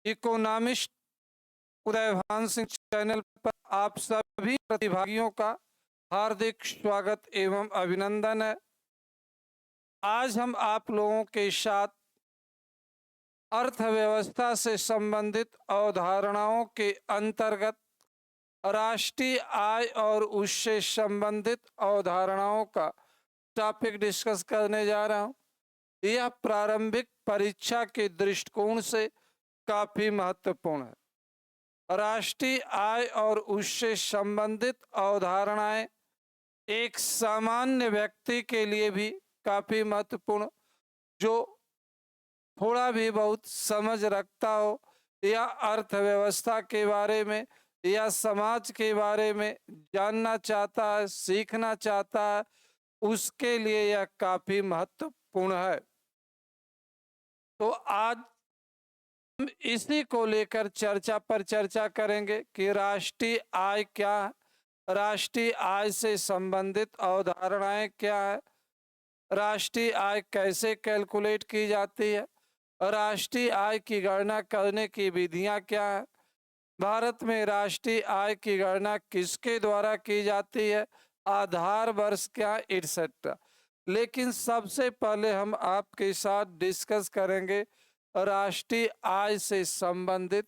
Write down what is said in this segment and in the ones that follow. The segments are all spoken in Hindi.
इकोनॉमिस्ट उदयभान सिंह चैनल पर आप सभी प्रतिभागियों का हार्दिक स्वागत एवं अभिनंदन है। आज हम आप लोगों के साथ अर्थव्यवस्था से संबंधित अवधारणाओं के अंतर्गत राष्ट्रीय आय और उससे संबंधित अवधारणाओं का टॉपिक डिस्कस करने जा रहा हूँ। यह प्रारंभिक परीक्षा के दृष्टिकोण से काफी महत्वपूर्ण है। राष्ट्रीय आय और उससे संबंधित अवधारणाएं एक सामान्य व्यक्ति के लिए भी काफी महत्वपूर्ण, जो थोड़ा भी बहुत समझ रखता हो या अर्थव्यवस्था के बारे में या समाज के बारे में जानना चाहता है, सीखना चाहता है, उसके लिए यह काफी महत्वपूर्ण है। तो आज हम इसी को लेकर चर्चा करेंगे कि राष्ट्रीय आय क्या है, राष्ट्रीय आय से संबंधित अवधारणाएं क्या है, राष्ट्रीय आय कैसे कैलकुलेट की जाती है, राष्ट्रीय आय की गणना करने की विधियां क्या है, भारत में राष्ट्रीय आय की गणना किसके द्वारा की जाती है, आधार वर्ष क्या, एटसेट्रा। लेकिन सबसे पहले हम आपके साथ डिस्कस करेंगे राष्ट्रीय आय से संबंधित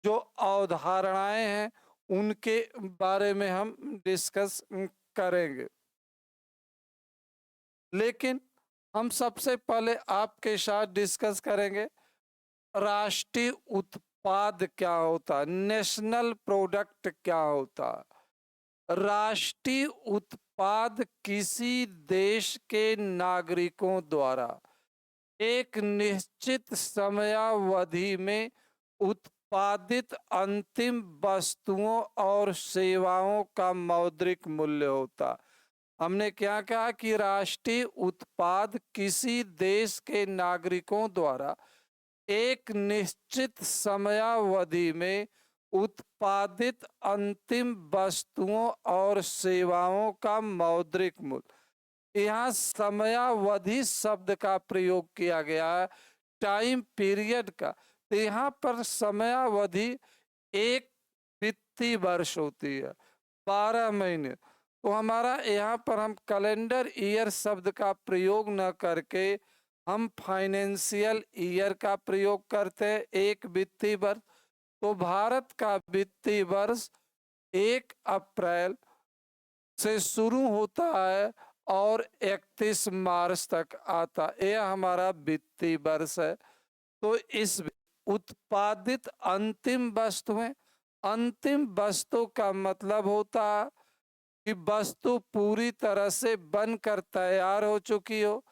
जो अवधारणाएं हैं उनके बारे में हम डिस्कस करेंगे। लेकिन हम सबसे पहले आपके साथ डिस्कस करेंगे राष्ट्रीय उत्पाद क्या होता है, नेशनल प्रोडक्ट क्या होता है। राष्ट्रीय उत्पाद किसी देश के नागरिकों द्वारा एक निश्चित समयावधि में उत्पादित अंतिम वस्तुओं और सेवाओं का मौद्रिक मूल्य होता। हमने क्या कहा कि राष्ट्रीय उत्पाद किसी देश के नागरिकों द्वारा एक निश्चित समयावधि में उत्पादित अंतिम वस्तुओं और सेवाओं का मौद्रिक मूल्य। यहाँ समयावधि शब्द का प्रयोग किया गया है, टाइम पीरियड का। तो यहाँ पर समयावधि एक वित्तीय वर्ष होती है, 12 महीने। तो हमारा यहाँ पर हम कैलेंडर ईयर शब्द का प्रयोग न करके हम फाइनेंशियल ईयर का प्रयोग करते हैं, एक वित्तीय वर्ष। तो भारत का वित्तीय वर्ष 1 अप्रैल से शुरू होता है और 31 मार्च तक आता है, यह हमारा वित्तीय वर्ष है। तो इस उत्पादित अंतिम वस्तुएं, अंतिम वस्तु का मतलब होता है कि वस्तु पूरी तरह से बनकर तैयार हो चुकी हो,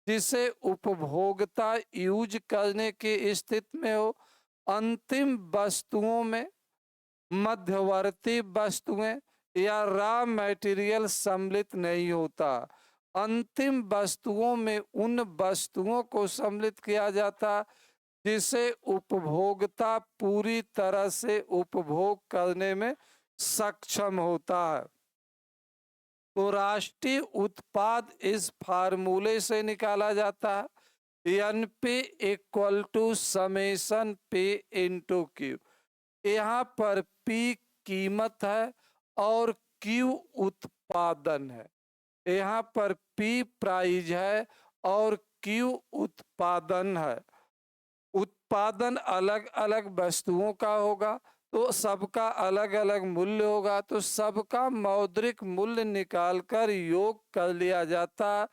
जिसे उपभोक्ता यूज करने की स्थिति में हो। अंतिम वस्तुओं में मध्यवर्ती वस्तुएं या रॉ मटेरियल सम्मिलित नहीं होता। अंतिम वस्तुओं में उन वस्तुओं को सम्मिलित किया जाता जिसे उपभोक्ता पूरी तरह से उपभोग करने में सक्षम होता है। तो राष्ट्रीय उत्पाद इस फार्मूले से निकाला जाता है, NP equal to summation P into Q. यहाँ पर पी कीमत है और क्यू उत्पादन है। यहाँ पर पी प्राइस है और क्यू उत्पादन है। उत्पादन अलग अलग वस्तुओं का होगा तो सबका अलग अलग मूल्य होगा, तो सबका मौद्रिक मूल्य निकालकर योग कर लिया जाता,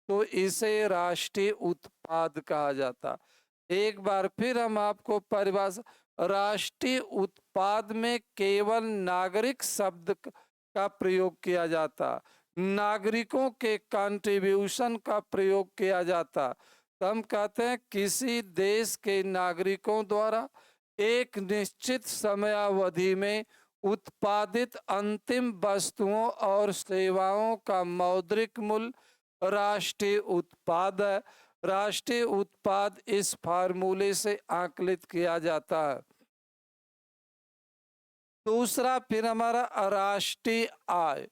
तो इसे राष्ट्रीय उत्पाद कहा जाता। एक बार फिर हम आपको परिभाषा, राष्ट्रीय उत्पाद में केवल नागरिक शब्द का प्रयोग किया जाता, नागरिकों के कंट्रीब्यूशन का प्रयोग किया जाता। तो हम कहते हैं किसी देश के नागरिकों द्वारा एक निश्चित समयावधि में उत्पादित अंतिम वस्तुओं और सेवाओं का मौद्रिक मूल्य राष्ट्रीय उत्पाद है। राष्ट्रीय उत्पाद इस फार्मूले से आकलित किया जाता है। दूसरा फिर हमारा राष्ट्रीय आय,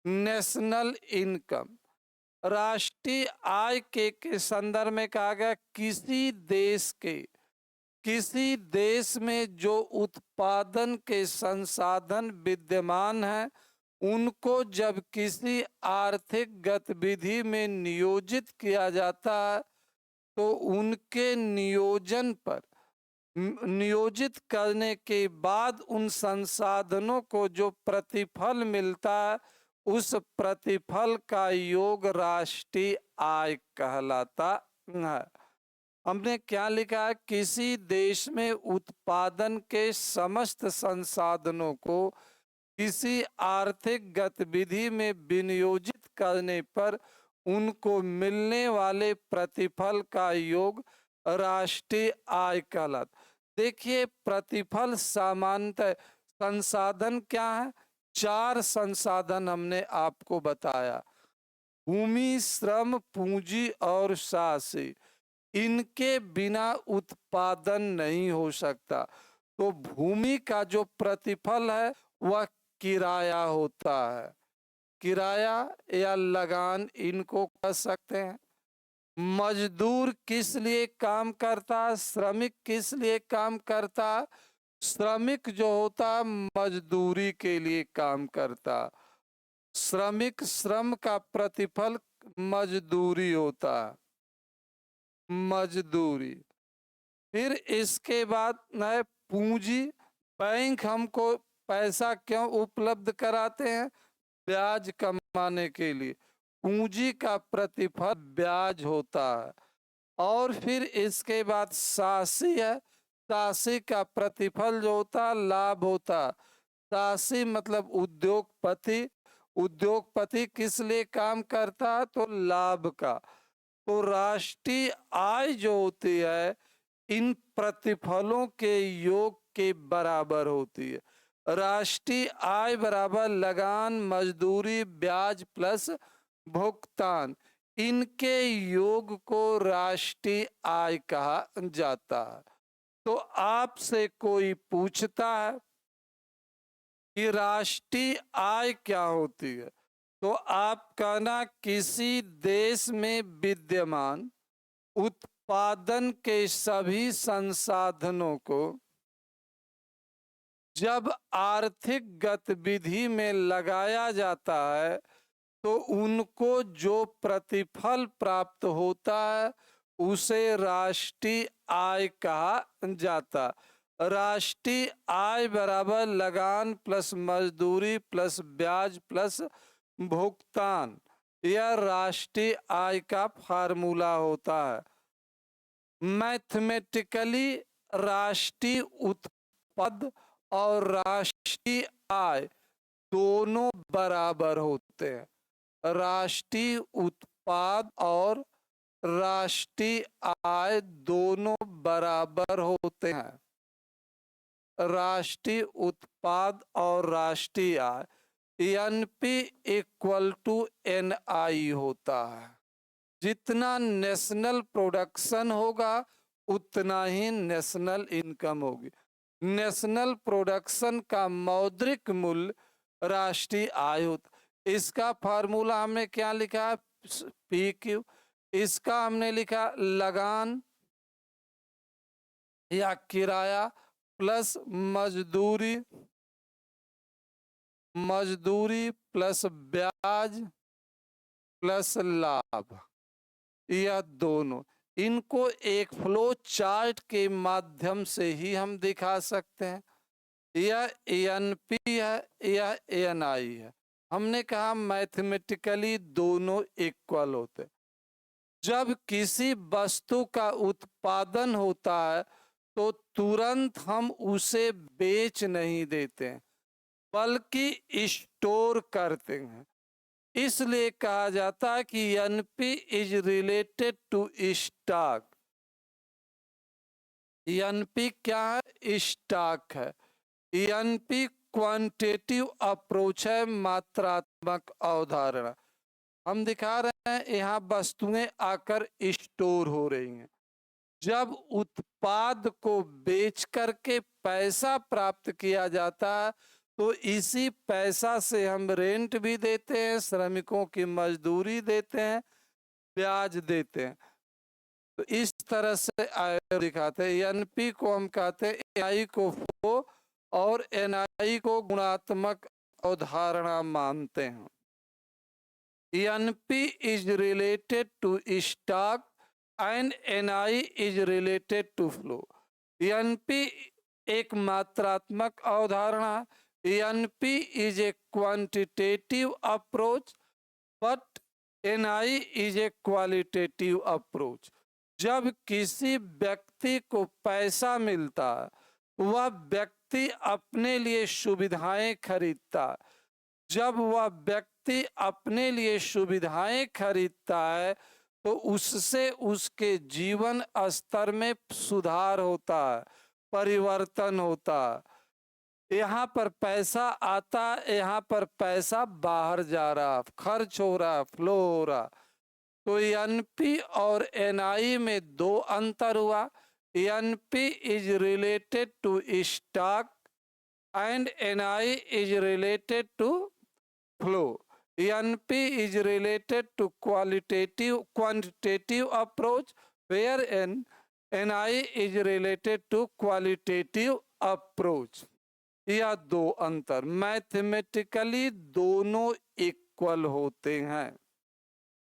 नेशनल इनकम। राष्ट्रीय आय के संदर्भ में कहा गया किसी देश के किसी देश में जो उत्पादन के संसाधन विद्यमान हैं उनको जब किसी आर्थिक गतिविधि में नियोजित किया जाता है तो उनके नियोजित करने के बाद उन संसाधनों को जो प्रतिफल मिलता है उस प्रतिफल का योग राष्ट्रीय आय कहलाता है। हमने क्या लिखा है? किसी देश में उत्पादन के समस्त संसाधनों को किसी आर्थिक गतिविधि में विनियोजित करने पर उनको मिलने वाले प्रतिफल का योग राष्ट्रीय आय कहलाता। देखिए, प्रतिफल सामान्यतः संसाधन क्या है? 4 संसाधन हमने आपको बताया: भूमि, श्रम, पूंजी और शासी। इनके बिना उत्पादन नहीं हो सकता। तो भूमि का जो प्रतिफल है वह किराया होता है, किराया या लगान इनको कह सकते हैं। मजदूर किस लिए काम करता है? श्रमिक किस लिए काम करता है? श्रमिक जो होता है मजदूरी के लिए काम करता। श्रमिक श्रम का प्रतिफल मजदूरी होता है, मजदूरी। फिर इसके बाद है पूंजी। बैंक हमको पैसा क्यों उपलब्ध कराते हैं? ब्याज कमाने के लिए। पूंजी का प्रतिफल ब्याज होता है। और फिर इसके बाद शासी है। शासी का प्रतिफल जो होता है लाभ होता है। शासी मतलब उद्योगपति। उद्योगपति किस लिए काम करता है? तो लाभ का। तो राष्ट्रीय आय जो होती है इन प्रतिफलों के योग के बराबर होती है। राष्ट्रीय आय बराबर लगान, मजदूरी, ब्याज प्लस भुगतान। इनके योग को राष्ट्रीय आय कहा जाता है। तो आपसे कोई पूछता है कि राष्ट्रीय आय क्या होती है, तो आप कहना किसी देश में विद्यमान उत्पादन के सभी संसाधनों को जब आर्थिक गतिविधि में लगाया जाता है तो उनको जो प्रतिफल प्राप्त होता है उसे राष्ट्रीय आय कहा जाता। राष्ट्रीय आय बराबर लगान प्लस मजदूरी प्लस ब्याज प्लस भुगतान, यह राष्ट्रीय आय का फार्मूला होता है। मैथमेटिकली राष्ट्रीय उत्पाद और राष्ट्रीय आय दोनों बराबर होते हैं। राष्ट्रीय उत्पाद और राष्ट्रीय आय दोनों बराबर होते हैं। राष्ट्रीय उत्पाद और राष्ट्रीय आय एनपी इक्वल टू एनआई होता है। जितना नेशनल प्रोडक्शन होगा उतना ही नेशनल इनकम होगी। नेशनल प्रोडक्शन का मौद्रिक मूल्य राष्ट्रीय आय होता। इसका फार्मूला हमने क्या लिखा है? P Q. इसका हमने लिखा लगान या किराया प्लस मजदूरी, मजदूरी प्लस ब्याज प्लस लाभ, यह दोनों। इनको एक फ्लो चार्ट के माध्यम से ही हम दिखा सकते हैं। यह एनपी है, यह एनआई है। हमने कहा मैथमेटिकली दोनों इक्वल होते। जब किसी वस्तु का उत्पादन होता है तो तुरंत हम उसे बेच नहीं देते हैं बल्कि स्टोर करते हैं। इसलिए कहा जाता है कि NP is related to stock. NP क्या है? स्टॉक है। एनपी क्वांटिटेटिव अप्रोच है, मात्रात्मक अवधारणा। हम दिखा रहे हैं यहाँ वस्तुएं आकर स्टोर हो रही हैं। जब उत्पाद को बेच करके पैसा प्राप्त किया जाता है तो इसी पैसा से हम रेंट भी देते हैं, श्रमिकों की मजदूरी देते हैं, ब्याज देते हैं। तो इस तरह से आयोग दिखाते हैं। एनपी को हम कहते हैं एनआई को फ्लो और एनआई को गुणात्मक अवधारणा मानते हैं। NP is related to stock and NI is related to flow. NP एक मात्रात्मक अवधारणा, NP is a quantitative approach but NI is a qualitative approach. जब किसी व्यक्ति को पैसा मिलता है वह व्यक्ति अपने लिए सुविधाएं खरीदता है। जब वह व्यक्ति अपने लिए सुविधाएं खरीदता है तो उससे उसके जीवन स्तर में सुधार होता है, परिवर्तन होता है। यहाँ पर पैसा आता, यहाँ पर पैसा बाहर जा रहा, खर्च हो रहा, फ्लो हो रहा। तो एनपी और एनआई में दो अंतर हुआ। NP is related to stock and NI is related to flow. NP is related to quantitative approach where NI is related to qualitative approach. यह दो अंतर, मैथमेटिकली दोनों इक्वल होते हैं।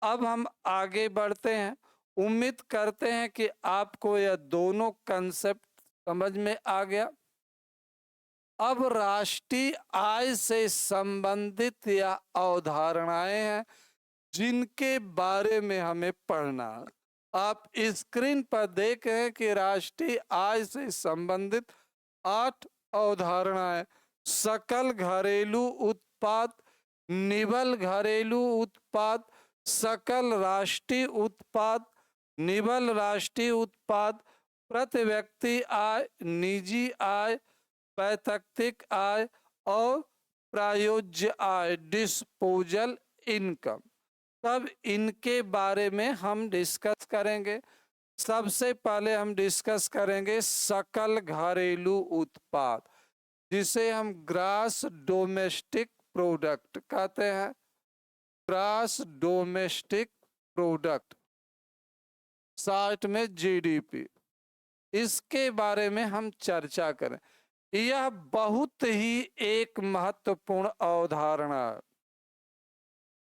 अब हम आगे बढ़ते हैं। उम्मीद करते हैं कि आपको यह दोनों कंसेप्ट समझ में आ गया। अब राष्ट्रीय आय से संबंधित या अवधारणाएं हैं जिनके बारे में हमें पढ़ना। आप स्क्रीन पर देख रहे हैं कि राष्ट्रीय आय से संबंधित 8 अवधारणाएं। सकल घरेलू उत्पाद, निवल घरेलू उत्पाद, सकल राष्ट्रीय उत्पाद, निवल राष्ट्रीय उत्पाद, प्रति व्यक्ति आय, निजी आय, वैयक्तिक आय और प्रायोज्य आय, डिस्पोजल इनकम। तब इनके बारे में हम डिस्कस करेंगे। सबसे पहले हम डिस्कस करेंगे सकल घरेलू उत्पाद, जिसे हम ग्रॉस डोमेस्टिक प्रोडक्ट कहते हैं। ग्रॉस डोमेस्टिक प्रोडक्ट, 60 में जीडीपी, इसके बारे में हम चर्चा करें। यह बहुत ही एक महत्वपूर्ण अवधारणा है।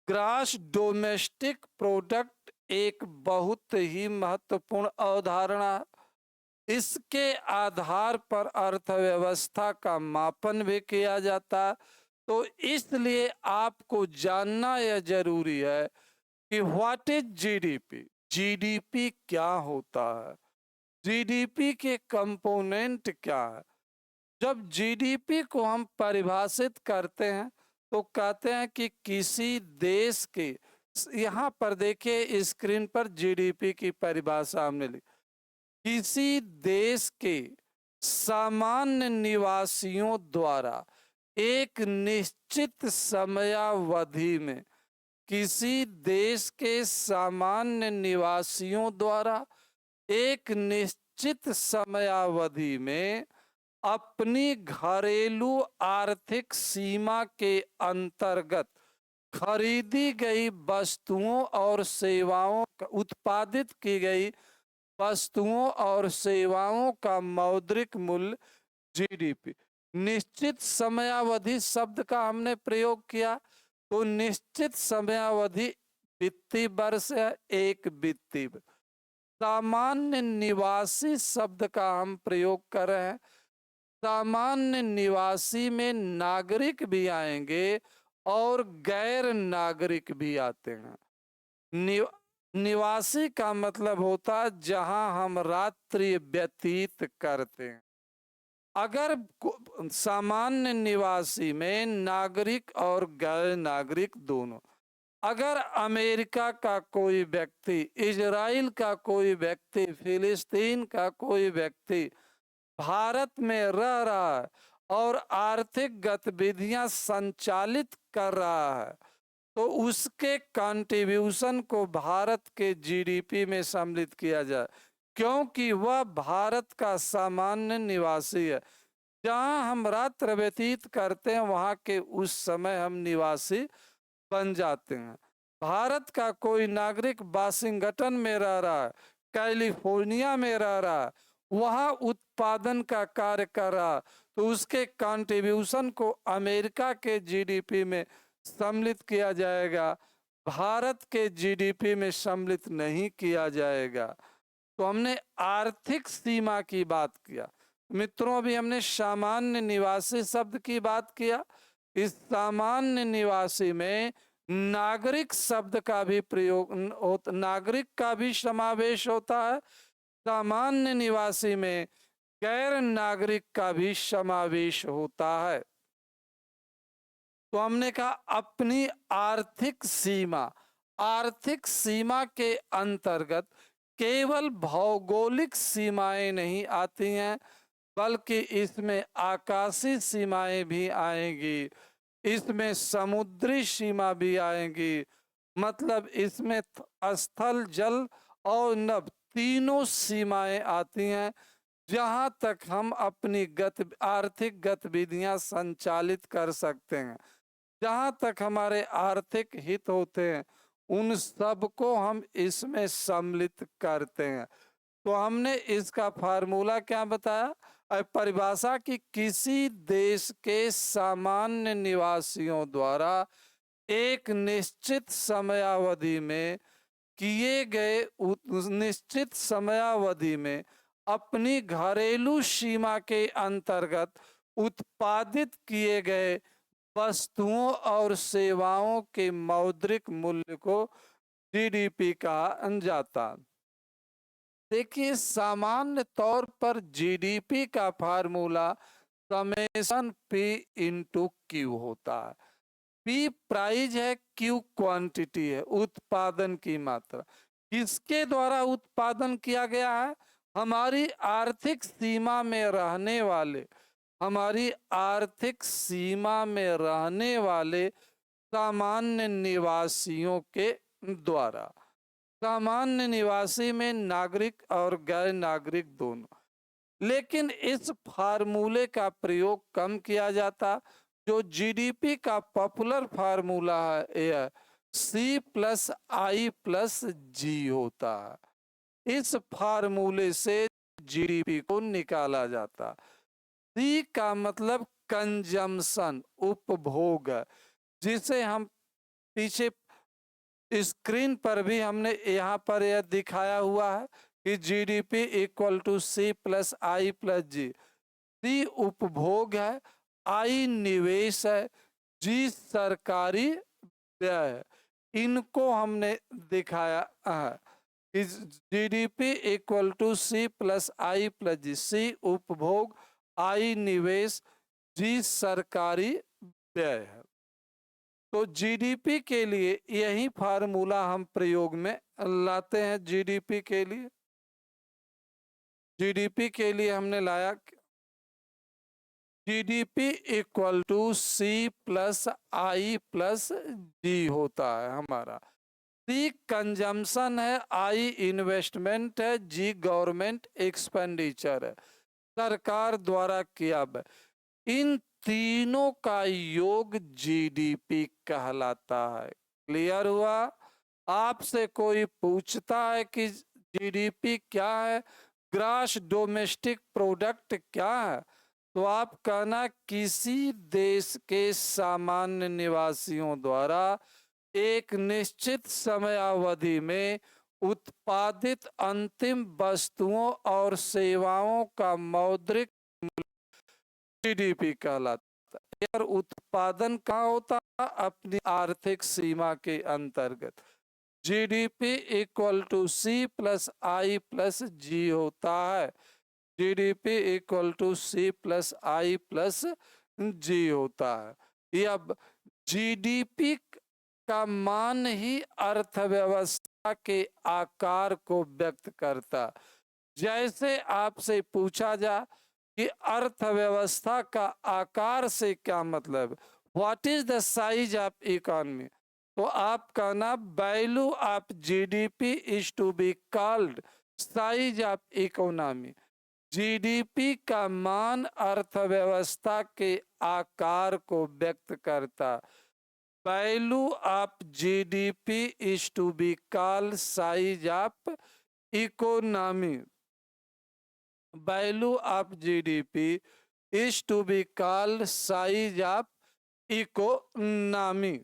ग्रॉस डोमेस्टिक प्रोडक्ट एक बहुत ही महत्वपूर्ण अवधारणा। इसके आधार पर अर्थव्यवस्था का मापन भी किया जाता है। तो इसलिए आपको जानना यह जरूरी है कि व्हाट इज जीडीपी। जीडीपी क्या होता है, जीडीपी के कंपोनेंट क्या है। जब जीडीपी को हम परिभाषित करते हैं तो कहते हैं कि किसी देश के, यहाँ पर देखिए स्क्रीन पर जीडीपी की परिभाषा हमने लिखी, किसी देश के सामान्य निवासियों द्वारा एक निश्चित समयावधि में, किसी देश के सामान्य निवासियों द्वारा एक निश्चित समयावधि में अपनी घरेलू आर्थिक सीमा के अंतर्गत खरीदी गई वस्तुओं और सेवाओं, उत्पादित की गई वस्तुओं और सेवाओं का मौद्रिक मूल्य जीडीपी। निश्चित समयावधि शब्द का हमने प्रयोग किया तो निश्चित समयावधि वित्तीय वर्ष है, एक वित्तीय। सामान्य निवासी शब्द का हम प्रयोग कर रहे हैं। सामान्य निवासी में नागरिक भी आएंगे और गैर नागरिक भी आते हैं। निवासी का मतलब होता है जहां हम रात्रि व्यतीत करते हैं। अगर सामान्य निवासी में नागरिक और गैर नागरिक दोनों, अगर अमेरिका का कोई व्यक्ति, इजराइल का कोई व्यक्ति, फिलिस्तीन का कोई व्यक्ति भारत में रह रहा है और आर्थिक गतिविधियां संचालित कर रहा है तो उसके कंट्रीब्यूशन को भारत के जीडीपी में सम्मिलित किया जाए, क्योंकि वह भारत का सामान्य निवासी है। जहां हम रात्र व्यतीत करते हैं वहां के उस समय हम निवासी बन जाते हैं। भारत का कोई नागरिक वाशिंगटन में रह रहा है, कैलिफोर्निया में रह रहा, वहाँ उत्पादन का कार्य कर रहा, तो उसके कंट्रीब्यूशन को अमेरिका के जीडीपी में सम्मिलित किया जाएगा, भारत के जीडीपी में सम्मिलित नहीं किया जाएगा। तो हमने आर्थिक सीमा की बात किया। मित्रों, अभी हमने सामान्य निवासी शब्द की बात किया। इस सामान्य निवासी में नागरिक शब्द का भी प्रयोग, नागरिक का भी समावेश होता है। सामान्य निवासी में गैर नागरिक का भी समावेश होता है। तो हमने कहा अपनी आर्थिक सीमा, आर्थिक सीमा के अंतर्गत केवल भौगोलिक सीमाएं नहीं आती हैं, बल्कि इसमें आकाशीय सीमाएं भी आएंगी, इसमें समुद्री सीमा भी आएंगी। मतलब इसमें स्थल, जल और नभ तीनों सीमाएं आती हैं, जहां तक हम अपनी आर्थिक गतिविधियां संचालित कर सकते हैं, जहां तक हमारे आर्थिक हित होते हैं, उन सब को हम इसमें सम्मिलित करते हैं। तो हमने इसका फार्मूला क्या बताया? परिभाषा की किसी देश के सामान्य निवासियों द्वारा एक निश्चित समयावधि में किए गए निश्चित समयावधि में अपनी घरेलू सीमा के अंतर्गत उत्पादित किए गए वस्तुओं और सेवाओं के मौद्रिक मूल्य को जीडीपी कहा जाता। देखिए, सामान्य तौर पर जीडीपी का formula summation P into Q होता है। पी प्राइस है, क्यू क्वांटिटी है, उत्पादन की मात्रा। किसके द्वारा उत्पादन किया गया है? हमारी आर्थिक सीमा में रहने वाले, हमारी आर्थिक सीमा में रहने वाले सामान्य निवासियों के द्वारा। सामान्य निवासी में नागरिक और गैर नागरिक दोनों। लेकिन इस फार्मूले का प्रयोग कम किया जाता। जो जीडीपी का पॉपुलर फार्मूला है यह C+I+G होता है। इस फार्मूले से जीडीपी को निकाला जाता। C का मतलब कंजम्पशन, उपभोग, जिसे हम पीछे स्क्रीन पर भी हमने यहाँ पर यह दिखाया हुआ है कि GDP equal to C+I+G। C उपभोग है, I निवेश है, G सरकारी व्यय है। इनको हमने दिखाया है कि GDP equal to C+I+G। C उपभोग, I निवेश, G सरकारी व्यय है। तो जीडीपी के लिए यही फार्मूला हम प्रयोग में लाते हैं। जीडीपी के लिए हमने लाया जीडीपी इक्वल टू C+I+G होता है हमारा। C कंजम्पशन है, I इन्वेस्टमेंट है, G गवर्नमेंट एक्सपेंडिचर है, सरकार द्वारा किया गया। इन तीनों का योग जीडीपी कहलाता है। क्लियर हुआ? आपसे कोई पूछता है कि जीडीपी क्या है, ग्रॉस डोमेस्टिक प्रोडक्ट क्या है, तो आप कहना किसी देश के सामान्य निवासियों द्वारा एक निश्चित समयावधि में उत्पादित अंतिम वस्तुओं और सेवाओं का मौद्रिक जीडीपी कहलाता है। और उत्पादन कहाँ होता है? अपनी आर्थिक सीमा के अंतर्गत। जीडीपी इक्वल टू C+I+G होता है। जीडीपी इक्वल टू C+I+G होता है। ये अब जीडीपी का मान ही अर्थव्यवस्था के आकार को व्यक्त करता। जैसे आपसे पूछा जा कि अर्थव्यवस्था का आकार से क्या मतलब, what is the size of economy, तो आप कहना value of GDP is to be called size of economy. GDP का मान अर्थव्यवस्था के आकार को व्यक्त करता। Value of GDP is to be called size of economy value of GDP is to be called size of economy।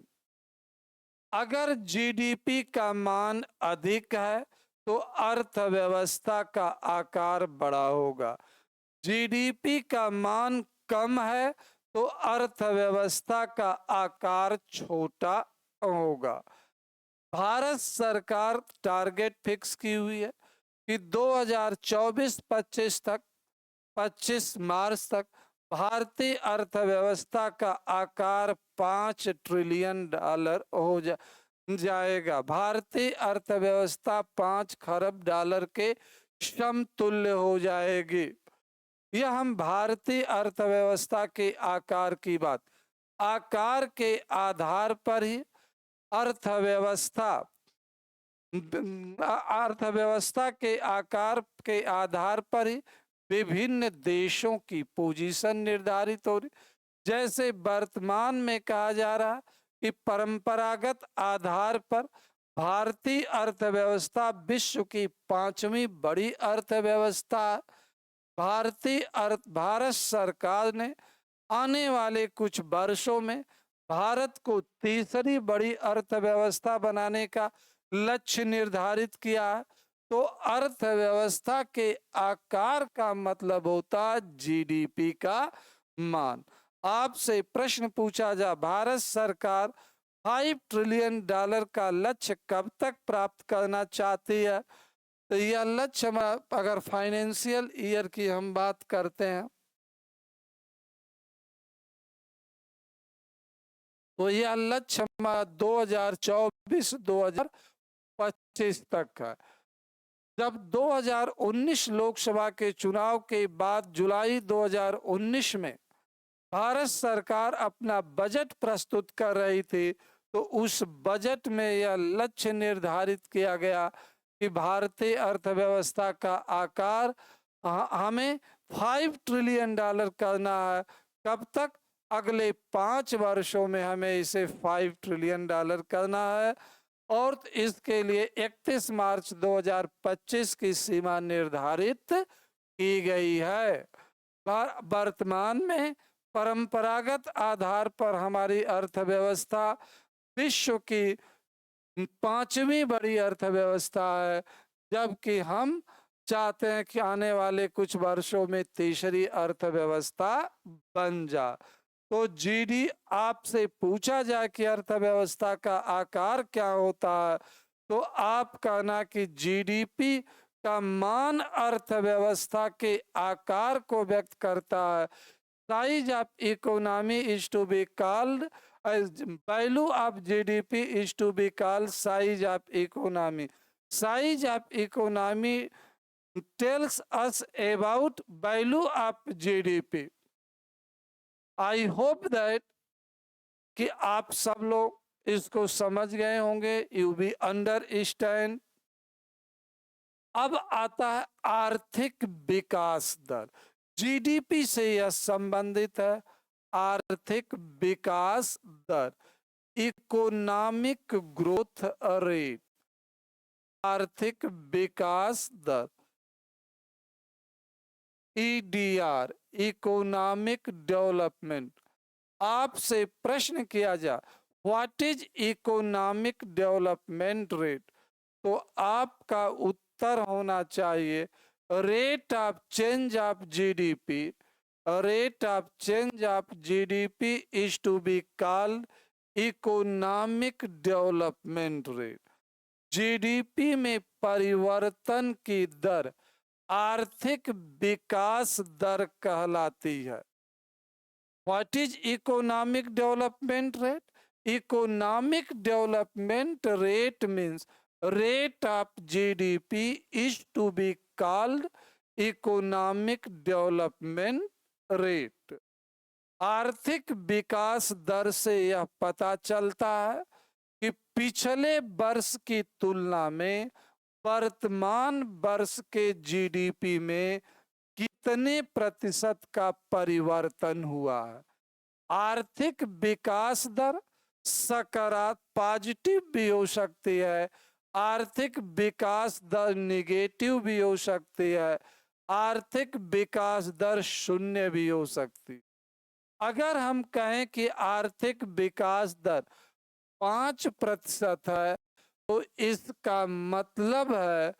अगर जीडीपी का मान अधिक है तो अर्थव्यवस्था का आकार बड़ा होगा, जीडीपी का मान कम है तो अर्थव्यवस्था का आकार छोटा होगा। भारत सरकार टारगेट फिक्स की हुई है कि 2024-25 तक 25 मार्च तक भारतीय अर्थव्यवस्था का आकार $5 ट्रिलियन हो जाएगा। भारतीय अर्थव्यवस्था 5 खरब डॉलर के समतुल्य हो जाएगी। यह हम भारतीय अर्थव्यवस्था के आकार की बात, आकार के आधार पर ही अर्थव्यवस्था के आकार के आधार पर ही विभिन्न देशों की पोजीशन निर्धारित हो रही। जैसे वर्तमान में कहा जा रहा कि परंपरागत आधार पर भारतीय अर्थव्यवस्था विश्व की 5वीं बड़ी अर्थव्यवस्था। भारत सरकार ने आने वाले कुछ वर्षों में भारत को तीसरी बड़ी अर्थव्यवस्था बनाने का लक्ष्य निर्धारित किया है। तो अर्थव्यवस्था के आकार का मतलब होता है जीडीपी का मान। आपसे प्रश्न पूछा जा, भारत सरकार $5 ट्रिलियन का लक्ष्य कब तक प्राप्त करना चाहती है? तो यह लक्ष्य अगर फाइनेंशियल ईयर की हम बात करते हैं तो यह लक्ष्य 2024-2025 तक है। जब 2019 लोकसभा के चुनाव के बाद जुलाई 2019 में भारत सरकार अपना बजट प्रस्तुत कर रही थी तो उस बजट में यह लक्ष्य निर्धारित किया गया कि भारतीय अर्थव्यवस्था का आकार हमें $5 ट्रिलियन करना है। कब तक? अगले 5 वर्षों में हमें इसे $5 ट्रिलियन करना है और इसके लिए 31 मार्च 2025 की सीमा निर्धारित की गई है। वर्तमान में परंपरागत आधार पर हमारी अर्थव्यवस्था विश्व की 5वीं बड़ी अर्थव्यवस्था है, जबकि हम चाहते हैं कि आने वाले कुछ वर्षों में तीसरी अर्थव्यवस्था बन जा। तो आपसे पूछा जाए कि अर्थव्यवस्था का आकार क्या होता है तो आप कहना कि जीडीपी का मान अर्थव्यवस्था के आकार को व्यक्त करता है। Size of economy is to be called value of GDP is to be called size of economy. Size of economy tells us about value of GDP. I hope that कि आप सब लोग इसको समझ गए होंगे, यू बी अंडरस्टैंड। अब आता है आर्थिक विकास दर। जीडीपी से यह संबंधित है। आर्थिक विकास दर, इकोनॉमिक ग्रोथ रेट, आर्थिक विकास दर, ईडीआर, इकोनॉमिक डेवलपमेंट। आपसे प्रश्न किया जा what is economic development rate, तो आपका उत्तर होना चाहिए rate of change of GDP. Rate of change of GDP is to be called economic development rate. GDP में परिवर्तन की दर आर्थिक विकास दर कहलाती है। What is economic development rate? Economic development rate means rate of GDP is to be called economic development rate। आर्थिक विकास दर से यह पता चलता है कि पिछले वर्ष की तुलना में वर्तमान वर्ष के जीडीपी में कितने प्रतिशत का परिवर्तन हुआ है। आर्थिक विकास दर सकारात्मक पॉजिटिव भी हो सकती है, आर्थिक विकास दर निगेटिव भी हो सकती है, आर्थिक विकास दर शून्य भी हो सकती। अगर हम कहें कि आर्थिक विकास दर 5% है, तो इसका मतलब है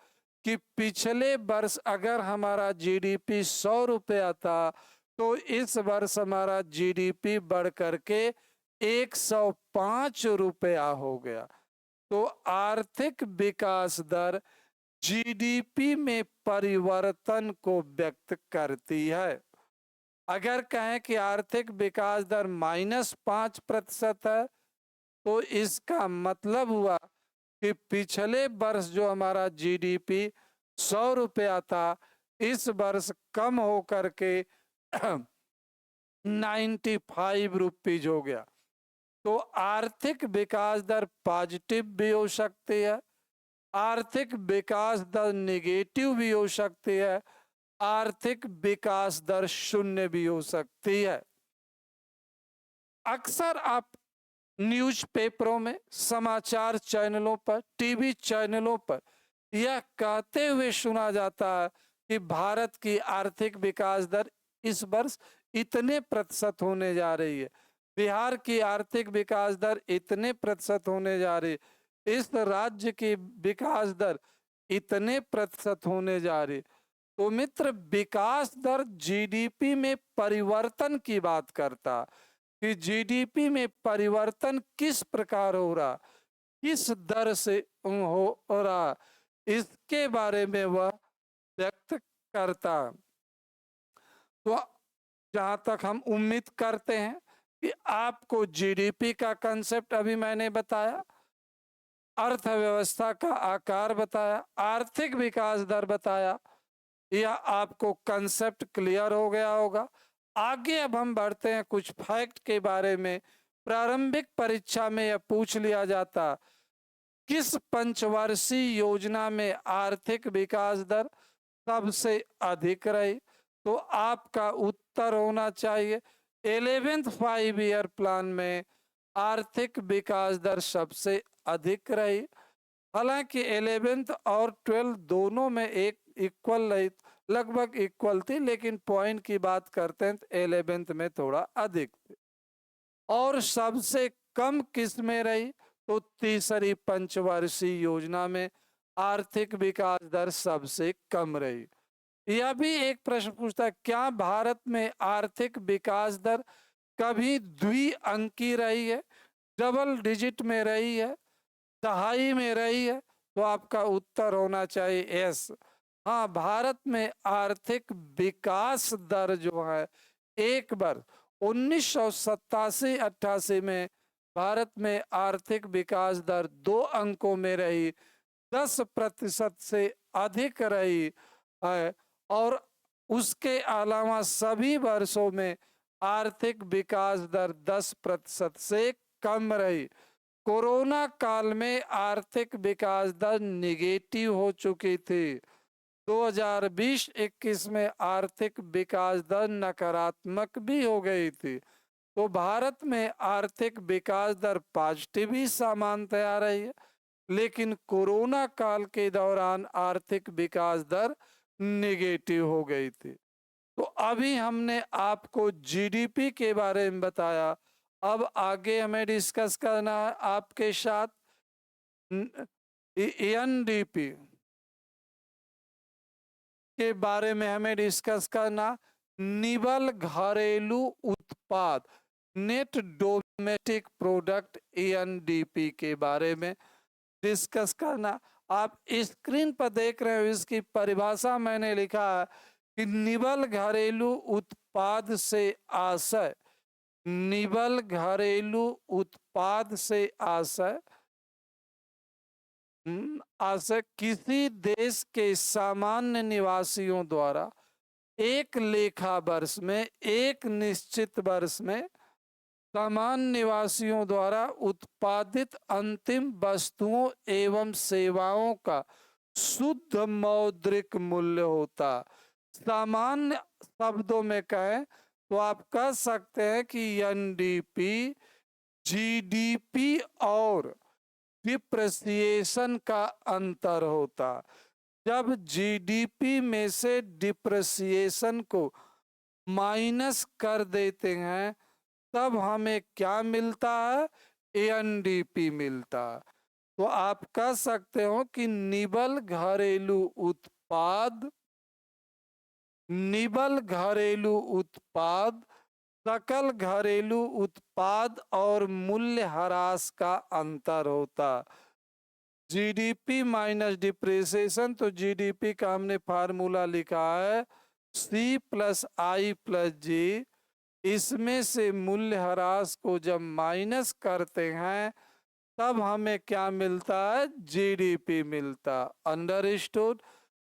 कि पिछले वर्ष अगर हमारा जीडीपी 100 रुपया था, तो इस वर्ष हमारा जीडीपी बढ़ करके 105 रुपया हो गया। तो आर्थिक विकास दर जीडीपी में परिवर्तन को व्यक्त करती है। अगर कहें कि आर्थिक विकास दर -5% है, तो इसका मतलब हुआ कि पिछले वर्ष जो हमारा जीडीपी 100 रुपया था, इस वर्ष कम हो करके 95 रुपीज हो गया। तो आर्थिक विकास दर पॉजिटिव भी हो सकती है, आर्थिक विकास दर निगेटिव भी हो सकती है, आर्थिक विकास दर शून्य भी हो सकती है। अक्सर आप न्यूज़पेपरों में, समाचार चैनलों पर, टीवी चैनलों पर यह कहते हुए सुना जाता है कि भारत की आर्थिक विकास दर इस वर्ष इतने प्रतिशत होने जा रही है, बिहार की आर्थिक विकास दर इतने प्रतिशत होने जा रही है, इस राज्य की विकास दर इतने प्रतिशत होने जा रही। तो मित्र, विकास दर जीडीपी में परिवर्तन की बात करता कि जीडीपी में परिवर्तन किस प्रकार हो रहा, किस दर से हो रहा, इसके बारे में वह व्यक्त करता। तो जहां तक हम उम्मीद करते हैं कि आपको जीडीपी का कंसेप्ट अभी मैंने बताया, अर्थव्यवस्था का आकार बताया, आर्थिक विकास दर बताया, यह आपको कंसेप्ट क्लियर हो गया होगा। आगे अब हम बढ़ते हैं कुछ फैक्ट के बारे में। प्रारंभिक परीक्षा में यह पूछ लिया जाता, किस पंचवर्षीय योजना में आर्थिक विकास दर सबसे अधिक रही, तो आपका उत्तर होना चाहिए 11th 5 ईयर प्लान में आर्थिक विकास दर सबसे अधिक रही। हालांकि 11th और 12th दोनों में एक इक्वल रही, लगभग इक्वल थी, लेकिन पॉइंट की बात करते हैं तो 11th में थोड़ा अधिक थी। और सबसे कम किस में रही, तो तीसरी पंचवर्षीय योजना में आर्थिक विकास दर सबसे कम रही। यह भी एक प्रश्न पूछता है, क्या भारत में आर्थिक विकास दर कभी द्विअंकी रही है, डबल डिजिट में रही है, दहाई में रही है, तो आपका उत्तर होना चाहिए यस। हाँ, भारत में आर्थिक विकास दर जो है एक बार 1987-88 में भारत में आर्थिक विकास दर 2 अंकों में रही, 10% से अधिक रही है, और उसके अलावा सभी वर्षों में आर्थिक विकास दर 10% से कम रही। कोरोना काल में आर्थिक विकास दर निगेटिव हो चुकी थी। 2020-21 में आर्थिक विकास दर नकारात्मक भी हो गई थी। तो भारत में आर्थिक विकास दर पॉजिटिव ही सामान्यतया रही है, लेकिन कोरोना काल के दौरान आर्थिक विकास दर निगेटिव हो गई थी। तो अभी हमने आपको जीडीपी के बारे में बताया, अब आगे हमें डिस्कस करना है आपके साथ एनडीपी के बारे में हमें डिस्कस करना, निवल घरेलू उत्पाद, नेट डोमेस्टिक प्रोडक्ट एनडीपी के बारे में डिस्कस करना। आप स्क्रीन पर देख रहे हो, इसकी परिभाषा मैंने लिखा है कि निवल घरेलू उत्पाद से आशय, निवल घरेलू उत्पाद से आशय आशय किसी देश के सामान्य निवासियों द्वारा एक लेखा वर्ष में, एक निश्चित वर्ष में सामान्य निवासियों द्वारा उत्पादित अंतिम वस्तुओं एवं सेवाओं का शुद्ध मौद्रिक मूल्य होता। सामान्य शब्दों में कहें तो आप कह सकते हैं कि एनडीपी जीडीपी और डिप्रिसिएशन का अंतर होता। जब जीडीपी में से डिप्रिसिएशन को माइनस कर देते हैं तब हमें क्या मिलता है? एनडीपी मिलता। तो आप कह सकते हो कि निबल घरेलू उत्पाद, निबल घरेलू उत्पाद, सकल घरेलू उत्पाद और मूल्य ह्रास का अंतर होता। जीडीपी माइनस डिप्रिसिएशन, तो जीडीपी का हमने फार्मूला लिखा है C+I+G। इसमें से मूल्य ह्रास को जब माइनस करते हैं तब हमें क्या मिलता है? जीडीपी मिलता। अंडरस्टूड।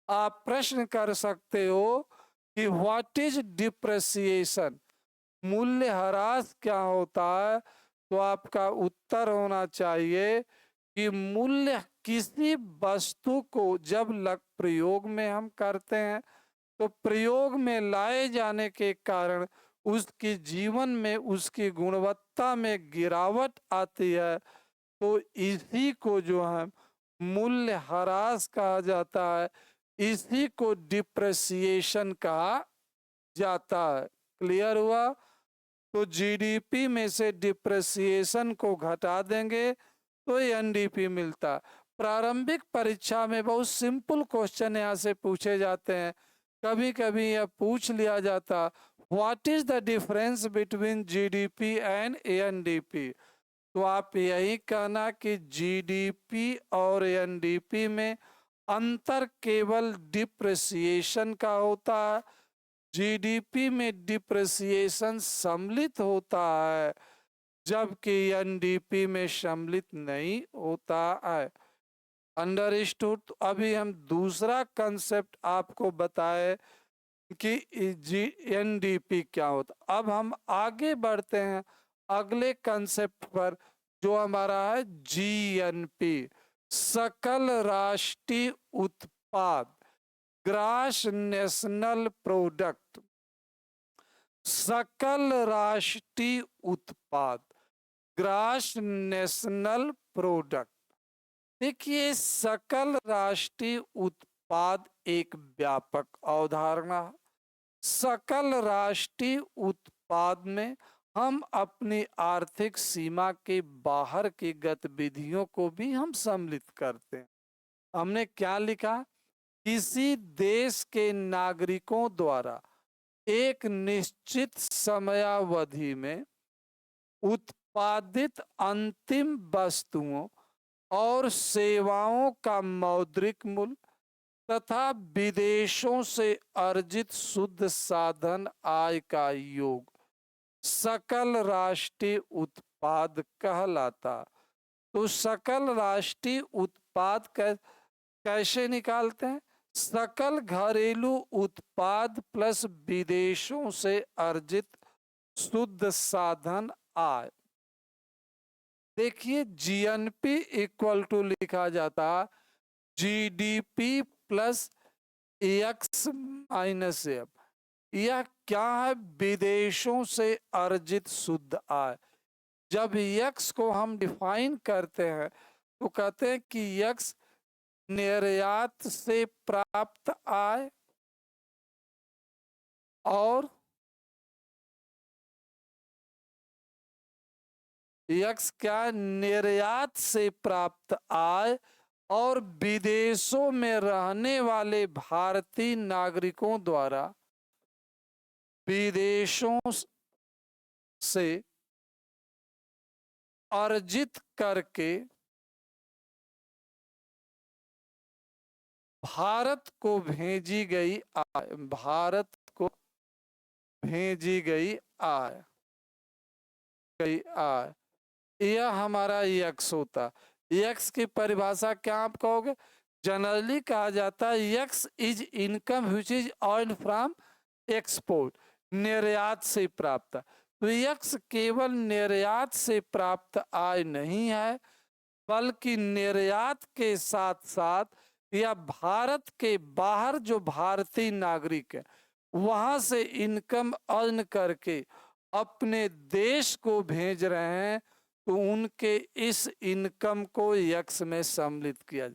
आप प्रश्न कर सकते हो कि व्हाट इज डिप्रिसिएशन, मूल्य ह्रास क्या होता है? तो आपका उत्तर होना चाहिए कि मूल्य किसी वस्तु को जब प्रयोग में हम करते हैं तो प्रयोग में लाए जाने के कारण उसकी जीवन में, उसकी गुणवत्ता में गिरावट आती है, तो इसी को जो है मूल्य ह्रास कहा जाता है, इसी को डिप्रिसिएशन कहा जाता है। क्लियर हुआ? तो जीडीपी में से डिप्रिसिएशन को घटा देंगे तो एनडीपी मिलता। प्रारंभिक परीक्षा में बहुत सिंपल क्वेश्चन यहाँ से पूछे जाते हैं। कभी कभी यह पूछ लिया जाता, what is the difference between GDP and NDP? तो आप यही कहना कि जीडीपी और एनडीपी में अंतर केवल डिप्रिसिएशन का होता है। जीडीपी में डिप्रिसिएशन सम्मिलित होता है जबकि एनडीपी में सम्मिलित नहीं होता है। अंडरस्टूड। तो अभी हम दूसरा कंसेप्ट आपको बताए कि एनडीपी क्या होता। अब हम आगे बढ़ते हैं अगले कंसेप्ट पर जो हमारा है जीएनपी, सकल राष्ट्रीय उत्पाद, ग्रॉस नेशनल प्रोडक्ट। सकल राष्ट्रीय उत्पाद, ग्रॉस नेशनल प्रोडक्ट। देखिए, सकल राष्ट्रीय उत्पाद एक व्यापक अवधारणा है। सकल राष्ट्रीय उत्पाद में हम अपनी आर्थिक सीमा के बाहर की गतिविधियों को भी हम सम्मिलित करते हैं। हमने क्या लिखा? किसी देश के नागरिकों द्वारा एक निश्चित समयावधि में उत्पादित अंतिम वस्तुओं और सेवाओं का मौद्रिक मूल्य तथा विदेशों से अर्जित शुद्ध साधन आय का योग सकल राष्ट्रीय उत्पाद कहलाता। तो सकल राष्ट्रीय उत्पाद कैसे निकालते हैं? सकल घरेलू उत्पाद प्लस विदेशों से अर्जित शुद्ध साधन आय। देखिए, जीएनपी इक्वल टू लिखा जाता GDP plus X minus F. यह क्या है? विदेशों से अर्जित शुद्ध आय। जब यक्स को हम डिफाइन करते हैं तो कहते हैं कि यक्स निर्यात से प्राप्त आय और यक्स क्या? निर्यात से प्राप्त आय और विदेशों में रहने वाले भारतीय नागरिकों द्वारा विदेशों से अर्जित करके भारत को भेजी गई आय, भारत को भेजी गई आय, यह हमारा यक्स होता। यक्स की परिभाषा क्या आप कहोगे? जनरली कहा जाता है x is income which is earned from export, निर्यात से प्राप्त। तो यक्स केवल निर्यात से प्राप्त आय नहीं है बल्कि निर्यात के साथ साथ या भारत के बाहर जो भारतीय नागरिक है वहां से इनकम अर्न करके अपने देश को भेज रहे हैं तो उनके इस इनकम को यक्स में सम्मिलित किया।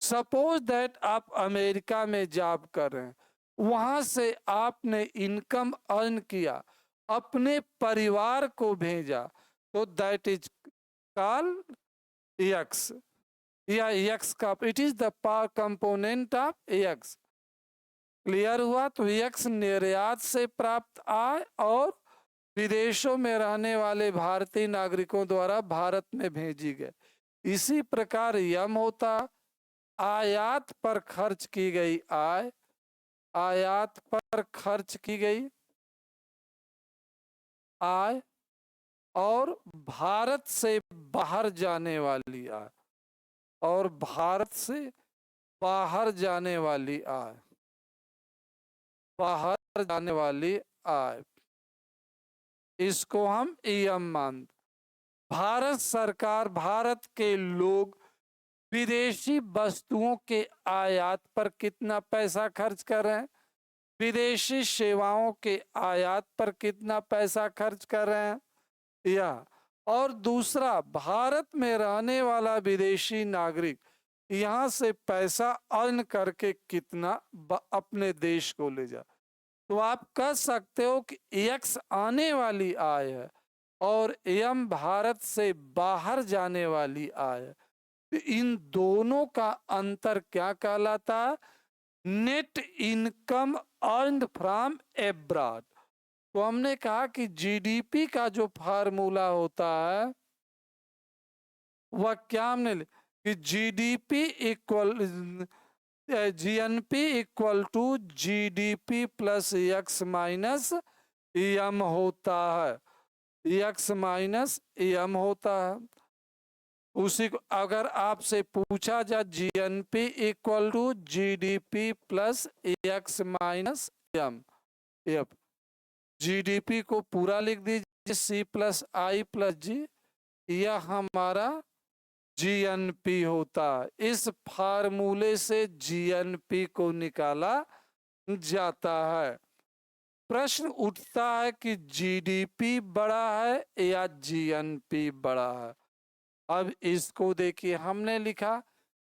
सपोज दैट आप अमेरिका में जॉब कर रहे हैं, वहां से आपने इनकम अर्न किया, अपने परिवार को भेजा, तो दैट इज कॉल्ड यक्स, या यक्स का it is the power component of x. Clear हुआ? तो यक्स निर्यात से प्राप्त आय और विदेशों में रहने वाले भारतीय नागरिकों द्वारा भारत में भेजी गए। इसी प्रकार यम होता आयात पर खर्च की गई आय, आयात पर खर्च की गई आय और भारत से बाहर जाने वाली आय, और भारत से बाहर जाने वाली आय, बाहर जाने वाली आय, इसको हम ईएम मानते। भारत सरकार, भारत के लोग विदेशी वस्तुओं के आयात पर कितना पैसा खर्च कर रहे हैं, विदेशी सेवाओं के आयात पर कितना पैसा खर्च कर रहे हैं, या और दूसरा, भारत में रहने वाला विदेशी नागरिक यहाँ से पैसा अर्न करके कितना अपने देश को ले जा। तो आप कह सकते हो कि एक्स आने वाली आय है और एम भारत से बाहर जाने वाली आय है। तो इन दोनों का अंतर क्या कहलाता है? Net income earned from abroad. तो हमने कहा कि जीडीपी का जो फार्मूला होता है वह क्या हमने कि GDP equal GNP equal to GDP plus X minus M होता है, एक्स माइनस एम होता है। उसी को अगर आपसे पूछा जाए GNP equal to GDP plus X minus M, F, GDP को पूरा लिख दीजिए सी प्लस आई प्लस जी, यह हमारा जीएनपी होता है। इस फार्मूले से जीएनपी को निकाला जाता है। प्रश्न उठता है कि जीडीपी बड़ा है या जीएनपी बड़ा है। अब इसको देखिए, हमने लिखा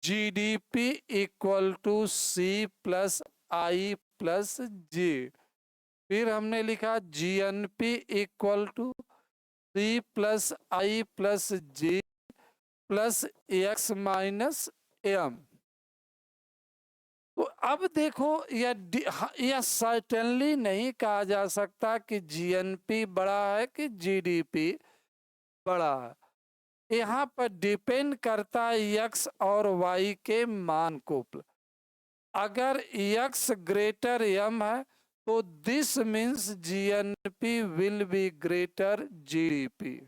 GDP equal to C plus I plus G, फिर हमने लिखा GNP equal to C plus I plus G plus X minus M. तो अब देखो, यह सर्टेनली नहीं कहा जा सकता कि जीएनपी बड़ा है कि जीडीपी बड़ा है। यहाँ पर डिपेंड करता है एक्स और वाई के मान को। अगर एक्स ग्रेटर एम है तो this means GNP will be greater GDP.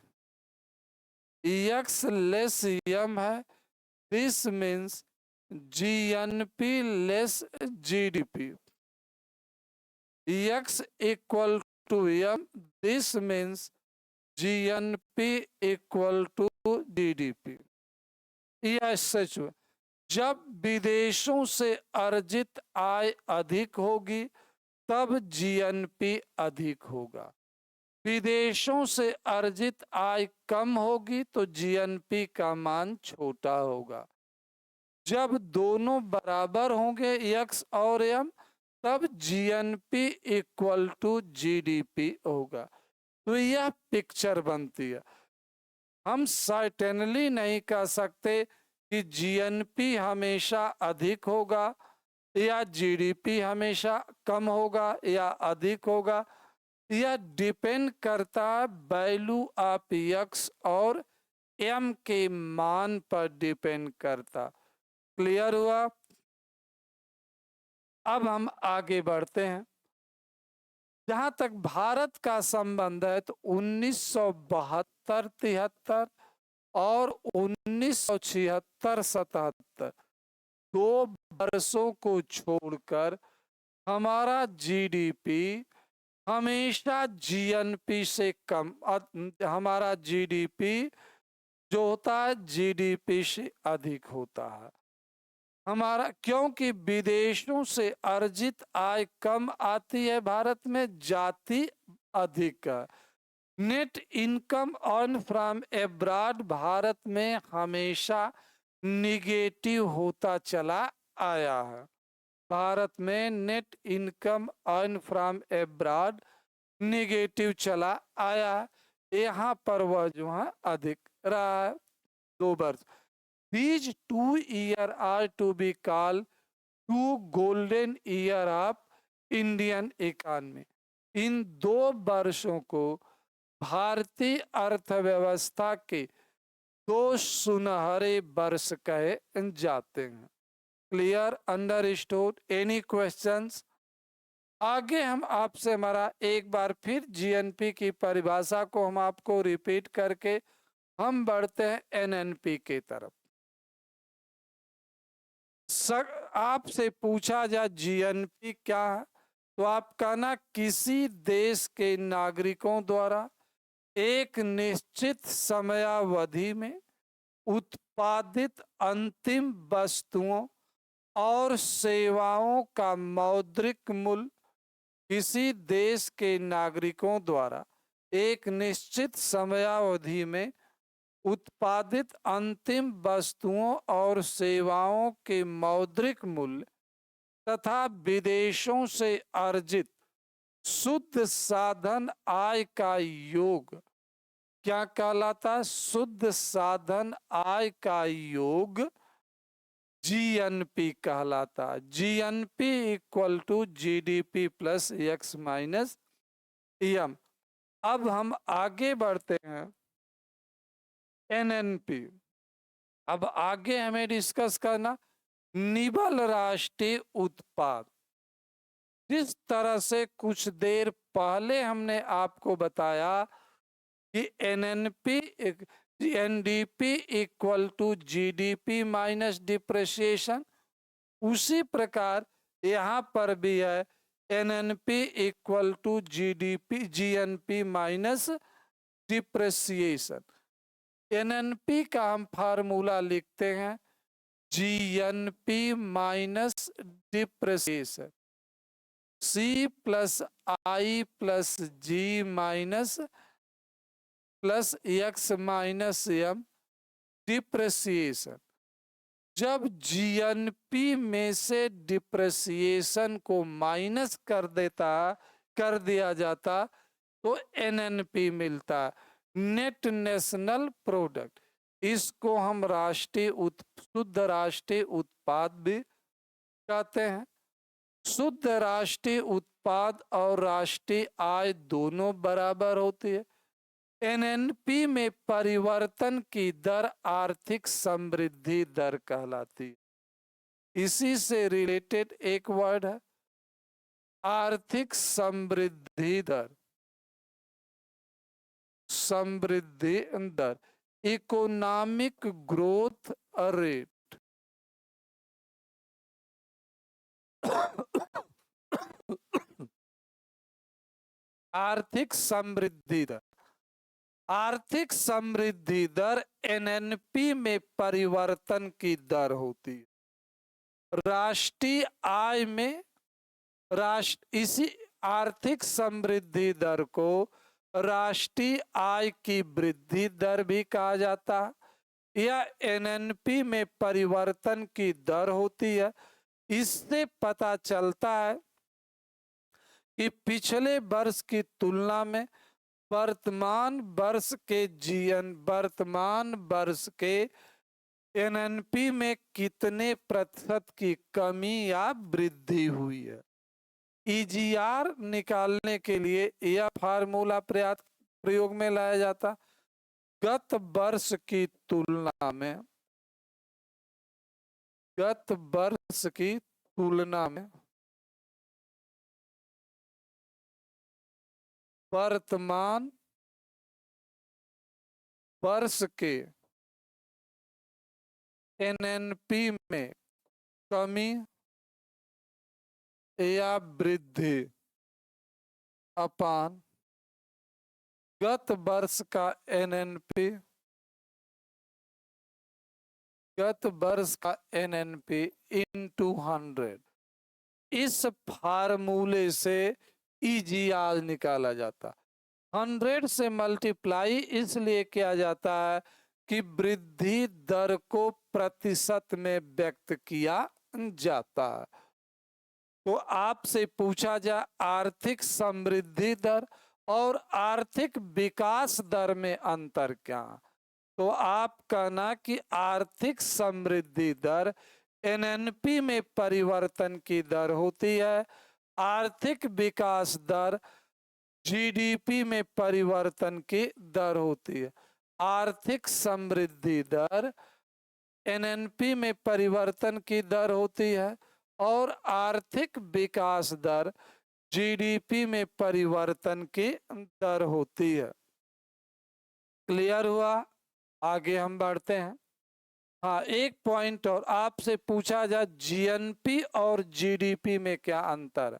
X less M है, this means GNP less GDP. X equal to M, this means GNP equal to GDP. यह सच है। जब विदेशों से अर्जित आय अधिक होगी तब जीएनपी अधिक होगा, विदेशों से अर्जित आय कम होगी तो जीएनपी का मान छोटा होगा। जब दोनों बराबर होंगे एक्स और एम, तब जीएनपी इक्वल टू जीडीपी होगा। तो यह पिक्चर बनती है। हम सर्टेनली नहीं कह सकते कि जीएनपी हमेशा अधिक होगा या जीडीपी हमेशा कम होगा या अधिक होगा। यह डिपेंड करता है वैल्यू ऑफ एक्स और एम के मान पर डिपेंड करता। क्लियर हुआ? अब हम आगे बढ़ते हैं। जहां तक भारत का संबंध है तो 1972-73 और 1976-77 दो वर्षों को छोड़कर हमारा जीडीपी हमेशा जीएनपी से कम, हमारा जीडीपी जो होता है जीडीपी से अधिक होता है हमारा, क्योंकि विदेशों से अर्जित आय कम आती है, भारत में जाती अधिक है। Net income earn from abroad Bharat में हमेशा निगेटिव होता चला आया है। भारत में net income earn from abroad negative चला आया, यहाँ पर वह जो है अधिक रहा है 2 वर्ष। These 2 years are to be called 2 golden year of Indian economy. इन 2 वर्षों को भारतीय अर्थव्यवस्था के 2 सुनहरे वर्ष कहे जाते हैं। Clear, understood, any questions? आगे हम आपसे हमारा एक बार फिर जीएनपी की परिभाषा को हम आपको रिपीट करके हम बढ़ते हैं एनएनपी की तरफ। आपसे पूछा जाए जीएनपी क्या है, तो आप कहना किसी देश के नागरिकों द्वारा एक निश्चित समयावधि में उत्पादित अंतिम वस्तुओं और सेवाओं का मौद्रिक मूल्य किसी देश के नागरिकों द्वारा एक निश्चित समयावधि में उत्पादित अंतिम वस्तुओं और सेवाओं के मौद्रिक मूल्य तथा विदेशों से अर्जित शुद्ध साधन आय का योग क्या कहलाता? शुद्ध साधन आय का योग जीएनपी कहलाता। GNP equal to GDP plus X minus M. अब हम आगे बढ़ते हैं एनएनपी। अब आगे हमें डिस्कस करना निबल राष्ट्रीय उत्पाद। जिस तरह से कुछ देर पहले हमने आपको बताया कि NNP NDP equal to GDP minus depreciation, उसी प्रकार यहाँ पर भी है NNP equal to GDP GNP minus depreciation. NNP का हम फार्मूला लिखते हैं GNP minus depreciation, C plus I plus G minus plus X minus M depreciation. जब जीएनपी में से डिप्रिसिएशन को माइनस कर दिया जाता तो एनएनपी मिलता, नेट नेशनल प्रोडक्ट। इसको हम शुद्ध राष्ट्रीय उत्पाद भी कहते हैं। शुद्ध राष्ट्रीय उत्पाद और राष्ट्रीय आय दोनों बराबर होती है। एनएनपी में परिवर्तन की दर आर्थिक समृद्धि दर कहलाती है। इसी से रिलेटेड एक वर्ड है आर्थिक समृद्धि दर, समृद्धि दर, इकोनॉमिक ग्रोथ रेट। आर्थिक समृद्धि दर, आर्थिक समृद्धि दर एनएनपी में परिवर्तन की दर होती है। राष्ट्रीय आय में इसी आर्थिक समृद्धि दर को राष्ट्रीय आय की वृद्धि दर भी कहा जाता है। यह एनएनपी में परिवर्तन की दर होती है। इससे पता चलता है कि पिछले वर्ष की तुलना में वर्तमान वर्ष के एनएनपी में कितने प्रतिशत की कमी या वृद्धि हुई है। ईजीआर निकालने के लिए यह फार्मूला प्रयोग में लाया जाता। गत वर्ष की तुलना में वर्तमान वर्ष के एनएनपी में कमी या वृद्धि अपान गत वर्ष का एनएनपी, गत वर्ष का एनएनपी इनटू 100। इस फार्मूले से ईजीआर निकाला जाता। 100 से मल्टीप्लाई इसलिए किया जाता है कि वृद्धि दर को प्रतिशत में व्यक्त किया जाता है। तो आपसे पूछा जाए आर्थिक समृद्धि दर और आर्थिक विकास दर में अंतर क्या, तो आप कहना कि आर्थिक समृद्धि दर एनएनपी में परिवर्तन की दर होती है, आर्थिक विकास दर जीडीपी में परिवर्तन की दर होती है। आर्थिक समृद्धि दर एनएनपी में परिवर्तन की दर होती है और आर्थिक विकास दर जीडीपी में परिवर्तन की दर होती है। क्लियर हुआ? आगे हम बढ़ते हैं। हाँ, एक पॉइंट और आपसे पूछा जाए जीएनपी और जीडीपी में क्या अंतर है,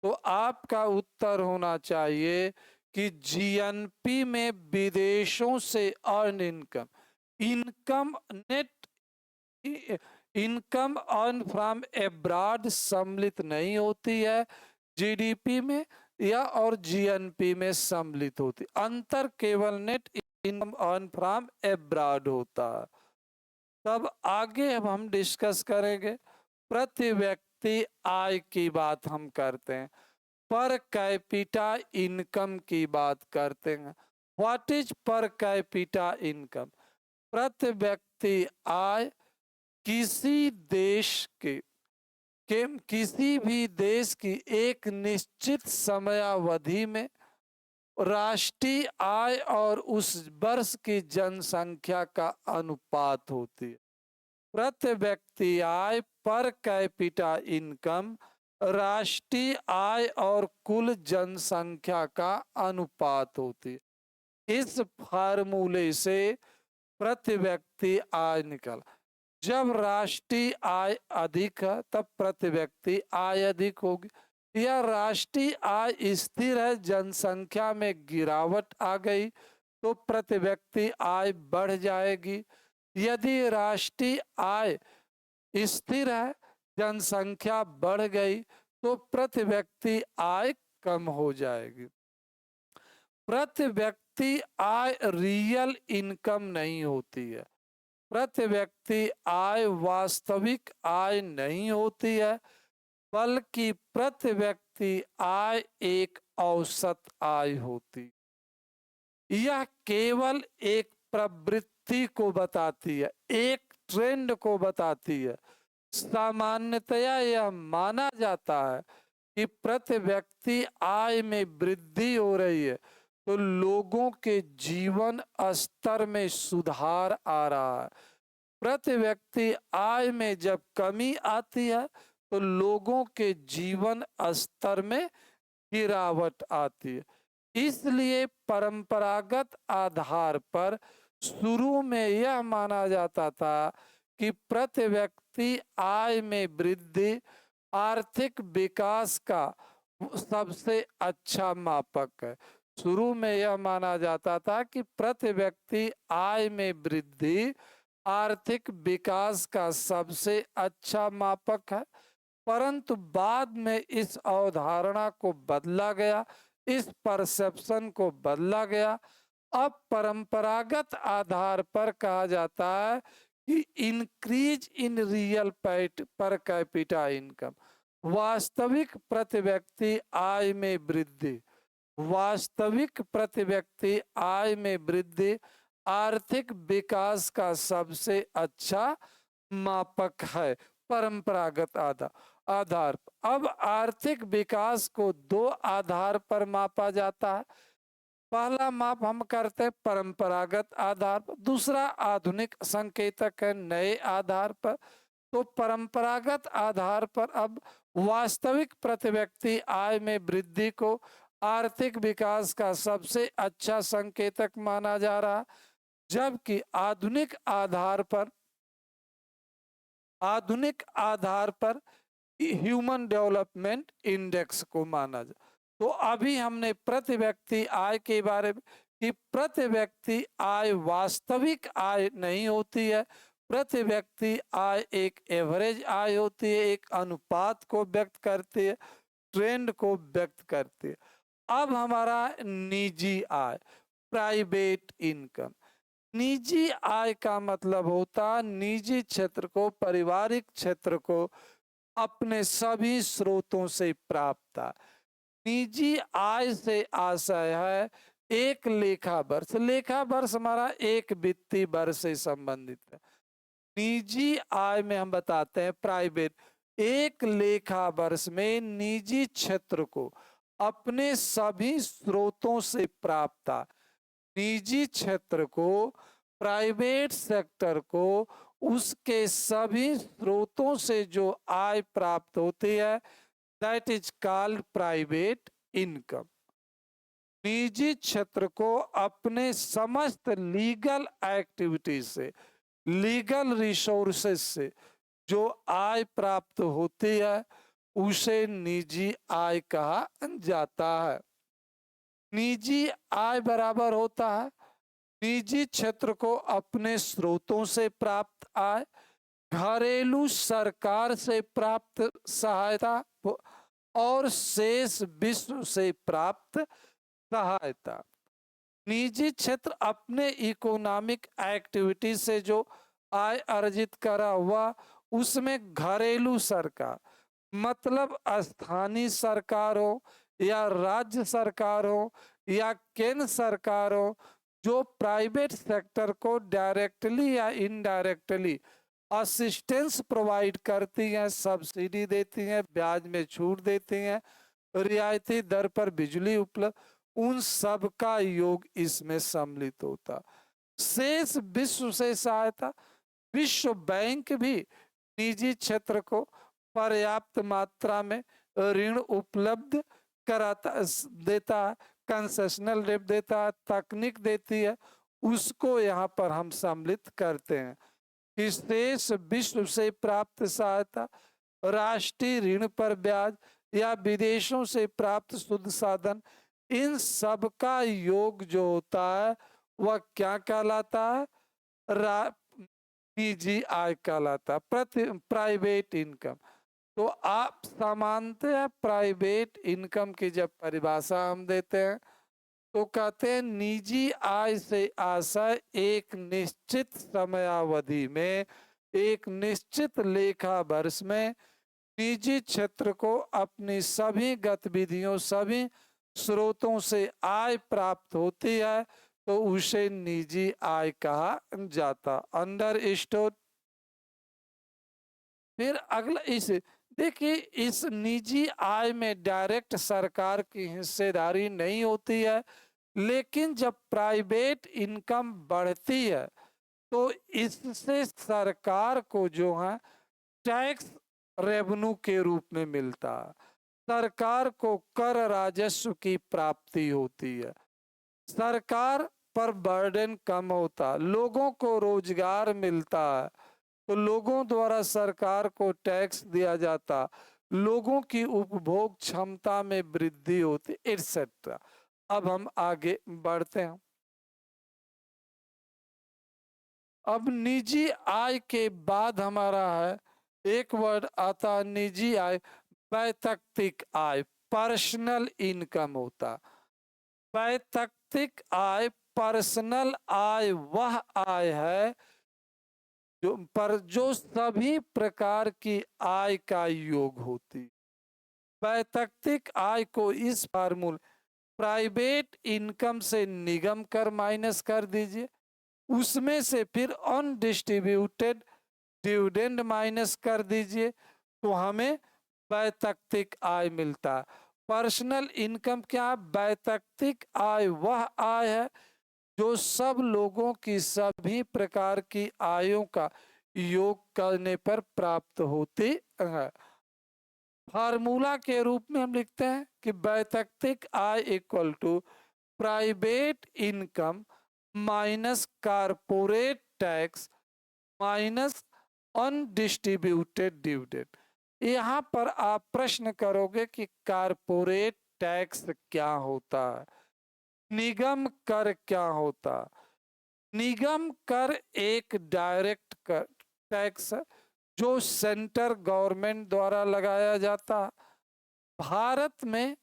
तो आपका उत्तर होना चाहिए कि जीएनपी में विदेशों से earn income, income net income earn from abroad सम्मिलित नहीं होती है जीडीपी में या और जीएनपी में सम्मिलित होती। अंतर केवल net income earn from abroad होता है। तब आगे अब हम डिस्कस करेंगे प्रति व्यक्ति आय की बात हम करते हैं, पर कैपिटा इनकम की बात करते हैं। What is per capita income? प्रति व्यक्ति आय किसी देश के किसी भी देश की एक निश्चित समयावधि में राष्ट्रीय आय और उस वर्ष की जनसंख्या का अनुपात होती है। प्रति व्यक्ति आय पर कैपिटा इनकम राष्ट्रीय आय और कुल जनसंख्या का अनुपात होती है। इस फार्मूले से प्रति व्यक्ति आय निकल, जब राष्ट्रीय आय अधिक है तब प्रति व्यक्ति आय अधिक होगी, या राष्ट्रीय आय स्थिर है जनसंख्या में गिरावट आ गई तो प्रति व्यक्ति आय बढ़ जाएगी। यदि राष्ट्रीय आय स्थिर है जनसंख्या बढ़ गई तो प्रति व्यक्ति आय कम हो जाएगी। प्रति व्यक्ति आय रियल इनकम नहीं होती है, प्रति व्यक्ति आय वास्तविक आय नहीं होती है, बल्कि प्रति व्यक्ति आय एक औसत आय होती। यह केवल एक प्रवृत्ति को बताती है, एक ट्रेंड को बताती है। सामान्यतया यह माना जाता है कि प्रति व्यक्ति आय में वृद्धि हो रही है तो लोगों के जीवन स्तर में सुधार आ रहा है। प्रति व्यक्ति आय में जब कमी आती है तो लोगों के जीवन स्तर में गिरावट आती है। इसलिए परंपरागत आधार पर शुरू में यह माना जाता था कि प्रति व्यक्ति आय में वृद्धि आर्थिक विकास का सबसे अच्छा मापक है। शुरू में यह माना जाता था कि प्रति व्यक्ति आय में वृद्धि आर्थिक विकास का सबसे अच्छा मापक है, परंतु बाद में इस अवधारणा को बदला गया, इस परसेप्शन को बदला गया। अब परंपरागत आधार पर कहा जाता है कि increase in real per capita income, वास्तविक प्रति व्यक्ति आय में वृद्धि, वास्तविक प्रति व्यक्ति आय में वृद्धि आर्थिक विकास का सबसे अच्छा मापक है परंपरागत आधार। अब आर्थिक विकास को दो आधार पर मापा जाता है। पहला माप हम करते हैं परंपरागत आधार पर, दूसरा आधुनिक संकेतक है नए आधार पर। तो परंपरागत आधार पर अब वास्तविक प्रति व्यक्ति आय में वृद्धि को आर्थिक विकास का सबसे अच्छा संकेतक माना जा रहा, जबकि आधुनिक आधार पर ह्यूमन डेवलपमेंट इंडेक्स को माना जा। तो अभी हमने प्रति व्यक्ति आय के बारे में कि प्रति व्यक्ति आय वास्तविक आय नहीं होती है, प्रति व्यक्ति आय एक एवरेज आय होती है, एक अनुपात को व्यक्त करती है, ट्रेंड को व्यक्त करती है। अब हमारा निजी आय, प्राइवेट इनकम। निजी आय का मतलब होता निजी क्षेत्र को, पारिवारिक क्षेत्र को अपने सभी स्रोतों से प्राप्त था। निजी आय से आशय है एक लेखा वर्ष, लेखा वर्ष हमारा एक वित्तीय वर्ष से संबंधित है। निजी आय में हम बताते हैं प्राइवेट, एक लेखा वर्ष में निजी क्षेत्र को अपने सभी स्रोतों से प्राप्त था। निजी क्षेत्र को, प्राइवेट सेक्टर को उसके सभी स्रोतों से जो आय प्राप्त होती है, that is called private income. निजी क्षेत्र को अपने समस्त लीगल एक्टिविटीज से, लीगल रिसोर्सेस से जो आय प्राप्त होती है उसे निजी आय कहा जाता है। निजी आय बराबर होता है निजी क्षेत्र को अपने स्रोतों से प्राप्त आय, घरेलू सरकार से प्राप्त सहायता और शेष विश्व से प्राप्त सहायता। निजी क्षेत्र अपने इकोनॉमिक एक्टिविटी से जो आय अर्जित करा हुआ, उसमें घरेलू सरकार मतलब स्थानीय सरकार हो या राज्य सरकार हो या केंद्र सरकार हो, जो प्राइवेट सेक्टर को डायरेक्टली या इनडायरेक्टली असिस्टेंस प्रोवाइड करती हैं, सब्सिडी देती हैं, ब्याज में छूट देती हैं, रियायती दर पर बिजली उपलब्ध, उन सब का योग इसमें सम्मिलित होता। शेष विश्व से सहायता, विश्व बैंक भी निजी क्षेत्र को पर्याप्त मात्रा में ऋण उपलब्ध कराता देता है, कंसेशनल ऋण देता है, तकनीक देती है, उसको यहाँ पर हम सम्मिलित करते हैं। शेष विश्व से प्राप्त सहायता, राष्ट्रीय ऋण पर ब्याज या विदेशों से प्राप्त शुद्ध साधन, इन सब का योग जो होता है वह क्या कहलाता है? निजी आय कहलाता है, प्राइवेट इनकम। तो आप सामान्यतः प्राइवेट इनकम की जब परिभाषा हम देते हैं तो कहते हैं निजी आय से आशय एक निश्चित समयावधि में, एक निश्चित लेखा वर्ष में निजी क्षेत्र को अपनी सभी गतिविधियों, सभी स्रोतों से आय प्राप्त होती है तो उसे निजी आय कहा जाता। अंडरस्टूड। फिर अगला इस देखिए, इस निजी आय में डायरेक्ट सरकार की हिस्सेदारी नहीं होती है, लेकिन जब प्राइवेट इनकम बढ़ती है तो इससे सरकार को जो है टैक्स रेवेन्यू के रूप में मिलता है, सरकार को कर राजस्व की प्राप्ति होती है, सरकार पर बर्डन कम होता, लोगों को रोजगार मिलता है, तो लोगों द्वारा सरकार को टैक्स दिया जाता, लोगों की उपभोग क्षमता में वृद्धि होती, एटसेट्रा। अब हम आगे बढ़ते हैं। अब निजी आय के बाद हमारा है एक वर्ड आता है निजी आय, वैयक्तिक आय, पर्सनल इनकम होता। वैयक्तिक आय, पर्सनल आय वह आय है जो सभी प्रकार की आय का योग होती। वैयक्तिक आय को इस फार्मूले प्राइवेट इनकम से निगम कर माइनस कर दीजिए, उसमें से फिर अनडिस्ट्रीब्यूटेड डिविडेंड माइनस कर दीजिए तो हमें वैयक्तिक आय मिलता है। पर्सनल इनकम क्या? वैयक्तिक आय वह आय है जो सब लोगों की सभी प्रकार की आयों का योग करने पर प्राप्त होती है। फार्मूला के रूप में हम लिखते हैं कि वैयक्तिक आय equal to private income minus corporate tax minus undistributed dividend. यहाँ पर आप प्रश्न करोगे कि कारपोरेट टैक्स क्या होता है, निगम कर क्या होता? निगम कर एक डायरेक्ट कर टैक्स है जो सेंटर गवर्नमेंट द्वारा लगाया जाता। भारत में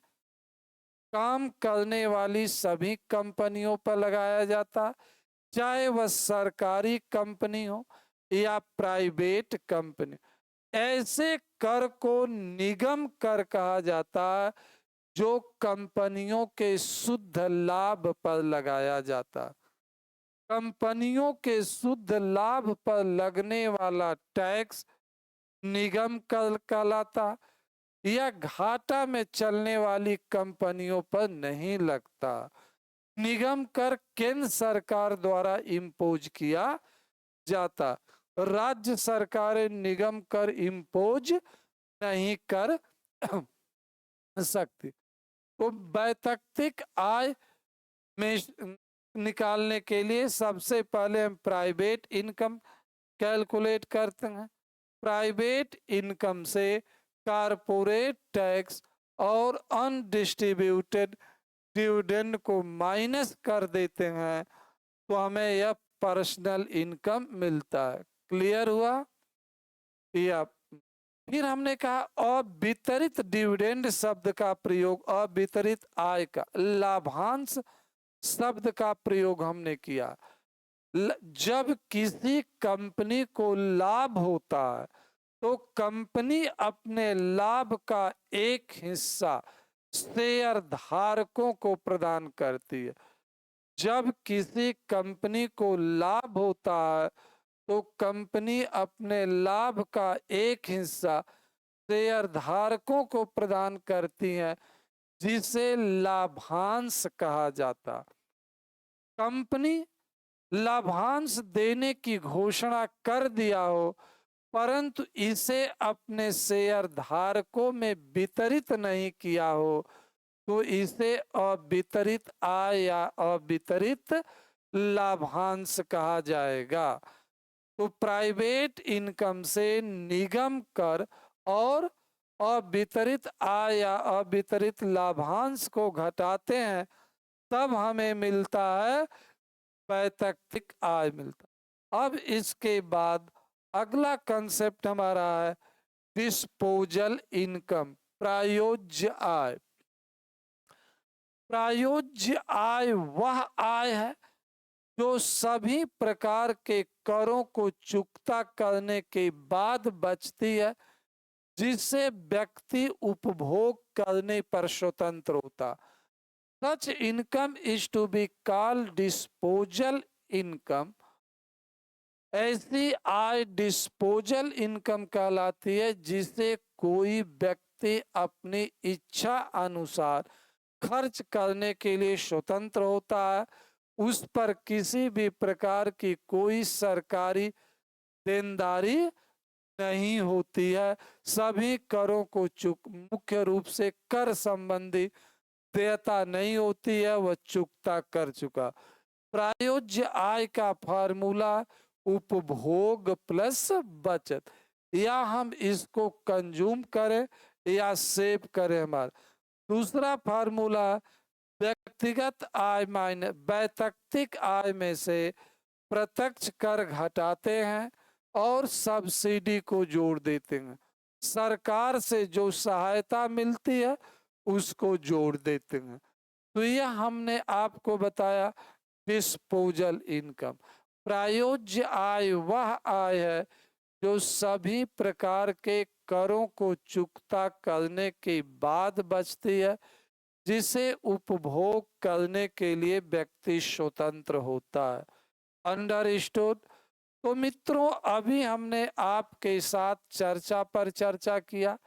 काम करने वाली सभी कंपनियों पर लगाया जाता, चाहे वह सरकारी कंपनी हो या प्राइवेट कंपनी। ऐसे कर को निगम कर कहा जाता है, जो कंपनियों के शुद्ध लाभ पर लगाया जाता। कंपनियों के शुद्ध लाभ पर लगने वाला टैक्स निगम कर कहलाता। यह घाटा में चलने वाली कंपनियों पर नहीं लगता। निगम कर केंद्र सरकार द्वारा इम्पोज किया जाता। राज्य सरकारें निगम कर इम्पोज नहीं कर सकती। तो वैयक्तिक आय में निकालने के लिए सबसे पहले हम प्राइवेट इनकम कैलकुलेट करते हैं। प्राइवेट इनकम से कारपोरेट टैक्स और अनडिस्ट्रीब्यूटेड डिविडेंड को माइनस कर देते हैं, तो हमें यह पर्सनल इनकम मिलता है। क्लियर हुआ? या फिर हमने कहा अवितरित डिविडेंड शब्द का प्रयोग, अवितरित आय का, लाभांश शब्द का प्रयोग हमने किया। जब किसी कंपनी को लाभ होता है तो कंपनी अपने लाभ का एक हिस्सा शेयर धारकों को प्रदान करती है। जब किसी कंपनी को लाभ होता है तो कंपनी अपने लाभ का एक हिस्सा शेयर धारकों को प्रदान करती है, जिसे लाभांश कहा जाता। कंपनी लाभांश देने की घोषणा कर दिया हो, परंतु इसे अपने शेयर धारकों में वितरित नहीं किया हो, तो इसे अवितरित आय या अवितरित लाभांश कहा जाएगा। तो प्राइवेट इनकम से निगम कर और अवितरित आय या अवितरित लाभांश को घटाते हैं, तब हमें मिलता है वैयक्तिक आय मिलता। अब इसके बाद अगला कंसेप्ट हमारा है डिस्पोजल इनकम, प्रायोज्य आय। प्रायोज्य आय वह आय है जो सभी प्रकार के करों को चुकता करने के बाद बचती है, जिससे व्यक्ति उपभोग करने पर स्वतंत्र होता। Such income is to be called disposal income। ऐसी आय डिस्पोजल इनकम कहलाती है जिसे कोई व्यक्ति अपनी इच्छा अनुसार खर्च करने के लिए स्वतंत्र होता है। उस पर किसी भी प्रकार की कोई सरकारी देनदारी नहीं होती है। सभी करों को मुख्य रूप से कर संबंधी देयता नहीं होती है, वह चुकता कर चुका। प्रायोज्य आय का फार्मूला उपभोग प्लस बचत, या हम इसको कंज्यूम करें या सेव करें। हमारा दूसरा फार्मूला व्यक्तिगत आय माइनस वैयक्तिक आय में से प्रत्यक्ष कर घटाते हैं और सब्सिडी को जोड़ देते हैं। सरकार से जो सहायता मिलती है उसको जोड़ देते हैं। तो यह हमने आपको बताया डिस्पोजल इनकम। प्रायोज्य आय वह आय है जो सभी प्रकार के करों को चुकता करने के बाद बचती है, जिसे उपभोग करने के लिए व्यक्ति स्वतंत्र होता है। अंडरस्टूड? तो मित्रों, अभी हमने आपके साथ चर्चा पर चर्चा किया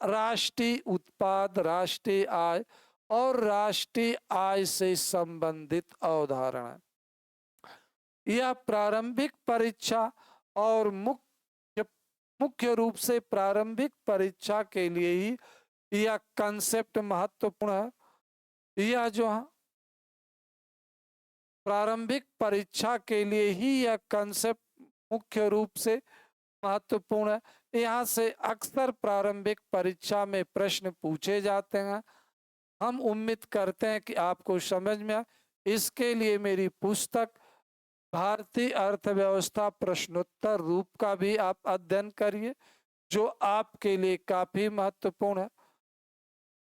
राष्ट्रीय उत्पाद, राष्ट्रीय आय और राष्ट्रीय आय से संबंधित अवधारणा। यह प्रारंभिक परीक्षा और मुख्य रूप से प्रारंभिक परीक्षा के लिए ही यह कंसेप्ट महत्वपूर्ण है। यह जो है प्रारंभिक परीक्षा के लिए ही यह कंसेप्ट मुख्य रूप से महत्वपूर्ण है। यहाँ से अक्सर प्रारंभिक परीक्षा में प्रश्न पूछे जाते हैं। हम उम्मीद करते हैं कि आपको समझ में आए। इसके लिए मेरी पुस्तक भारतीय अर्थव्यवस्था प्रश्नोत्तर रूप का भी आप अध्ययन करिए, जो आपके लिए काफी महत्वपूर्ण है।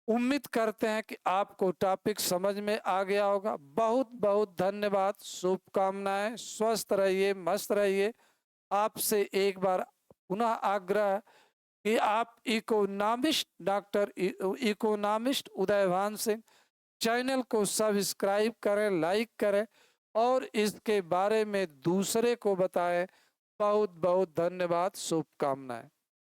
उम्मीद करते हैं कि आपको टॉपिक समझ में आ गया होगा। बहुत बहुत धन्यवाद, शुभकामनाएं, स्वस्थ रहिए, मस्त रहिए। आपसे एक बार पुनः आग्रह कि आप economist doctor economist Udaybhan Singh channel को सब्सक्राइब करें, लाइक करें और इसके बारे में दूसरे को बताएं। बहुत बहुत धन्यवाद, शुभकामनाएं।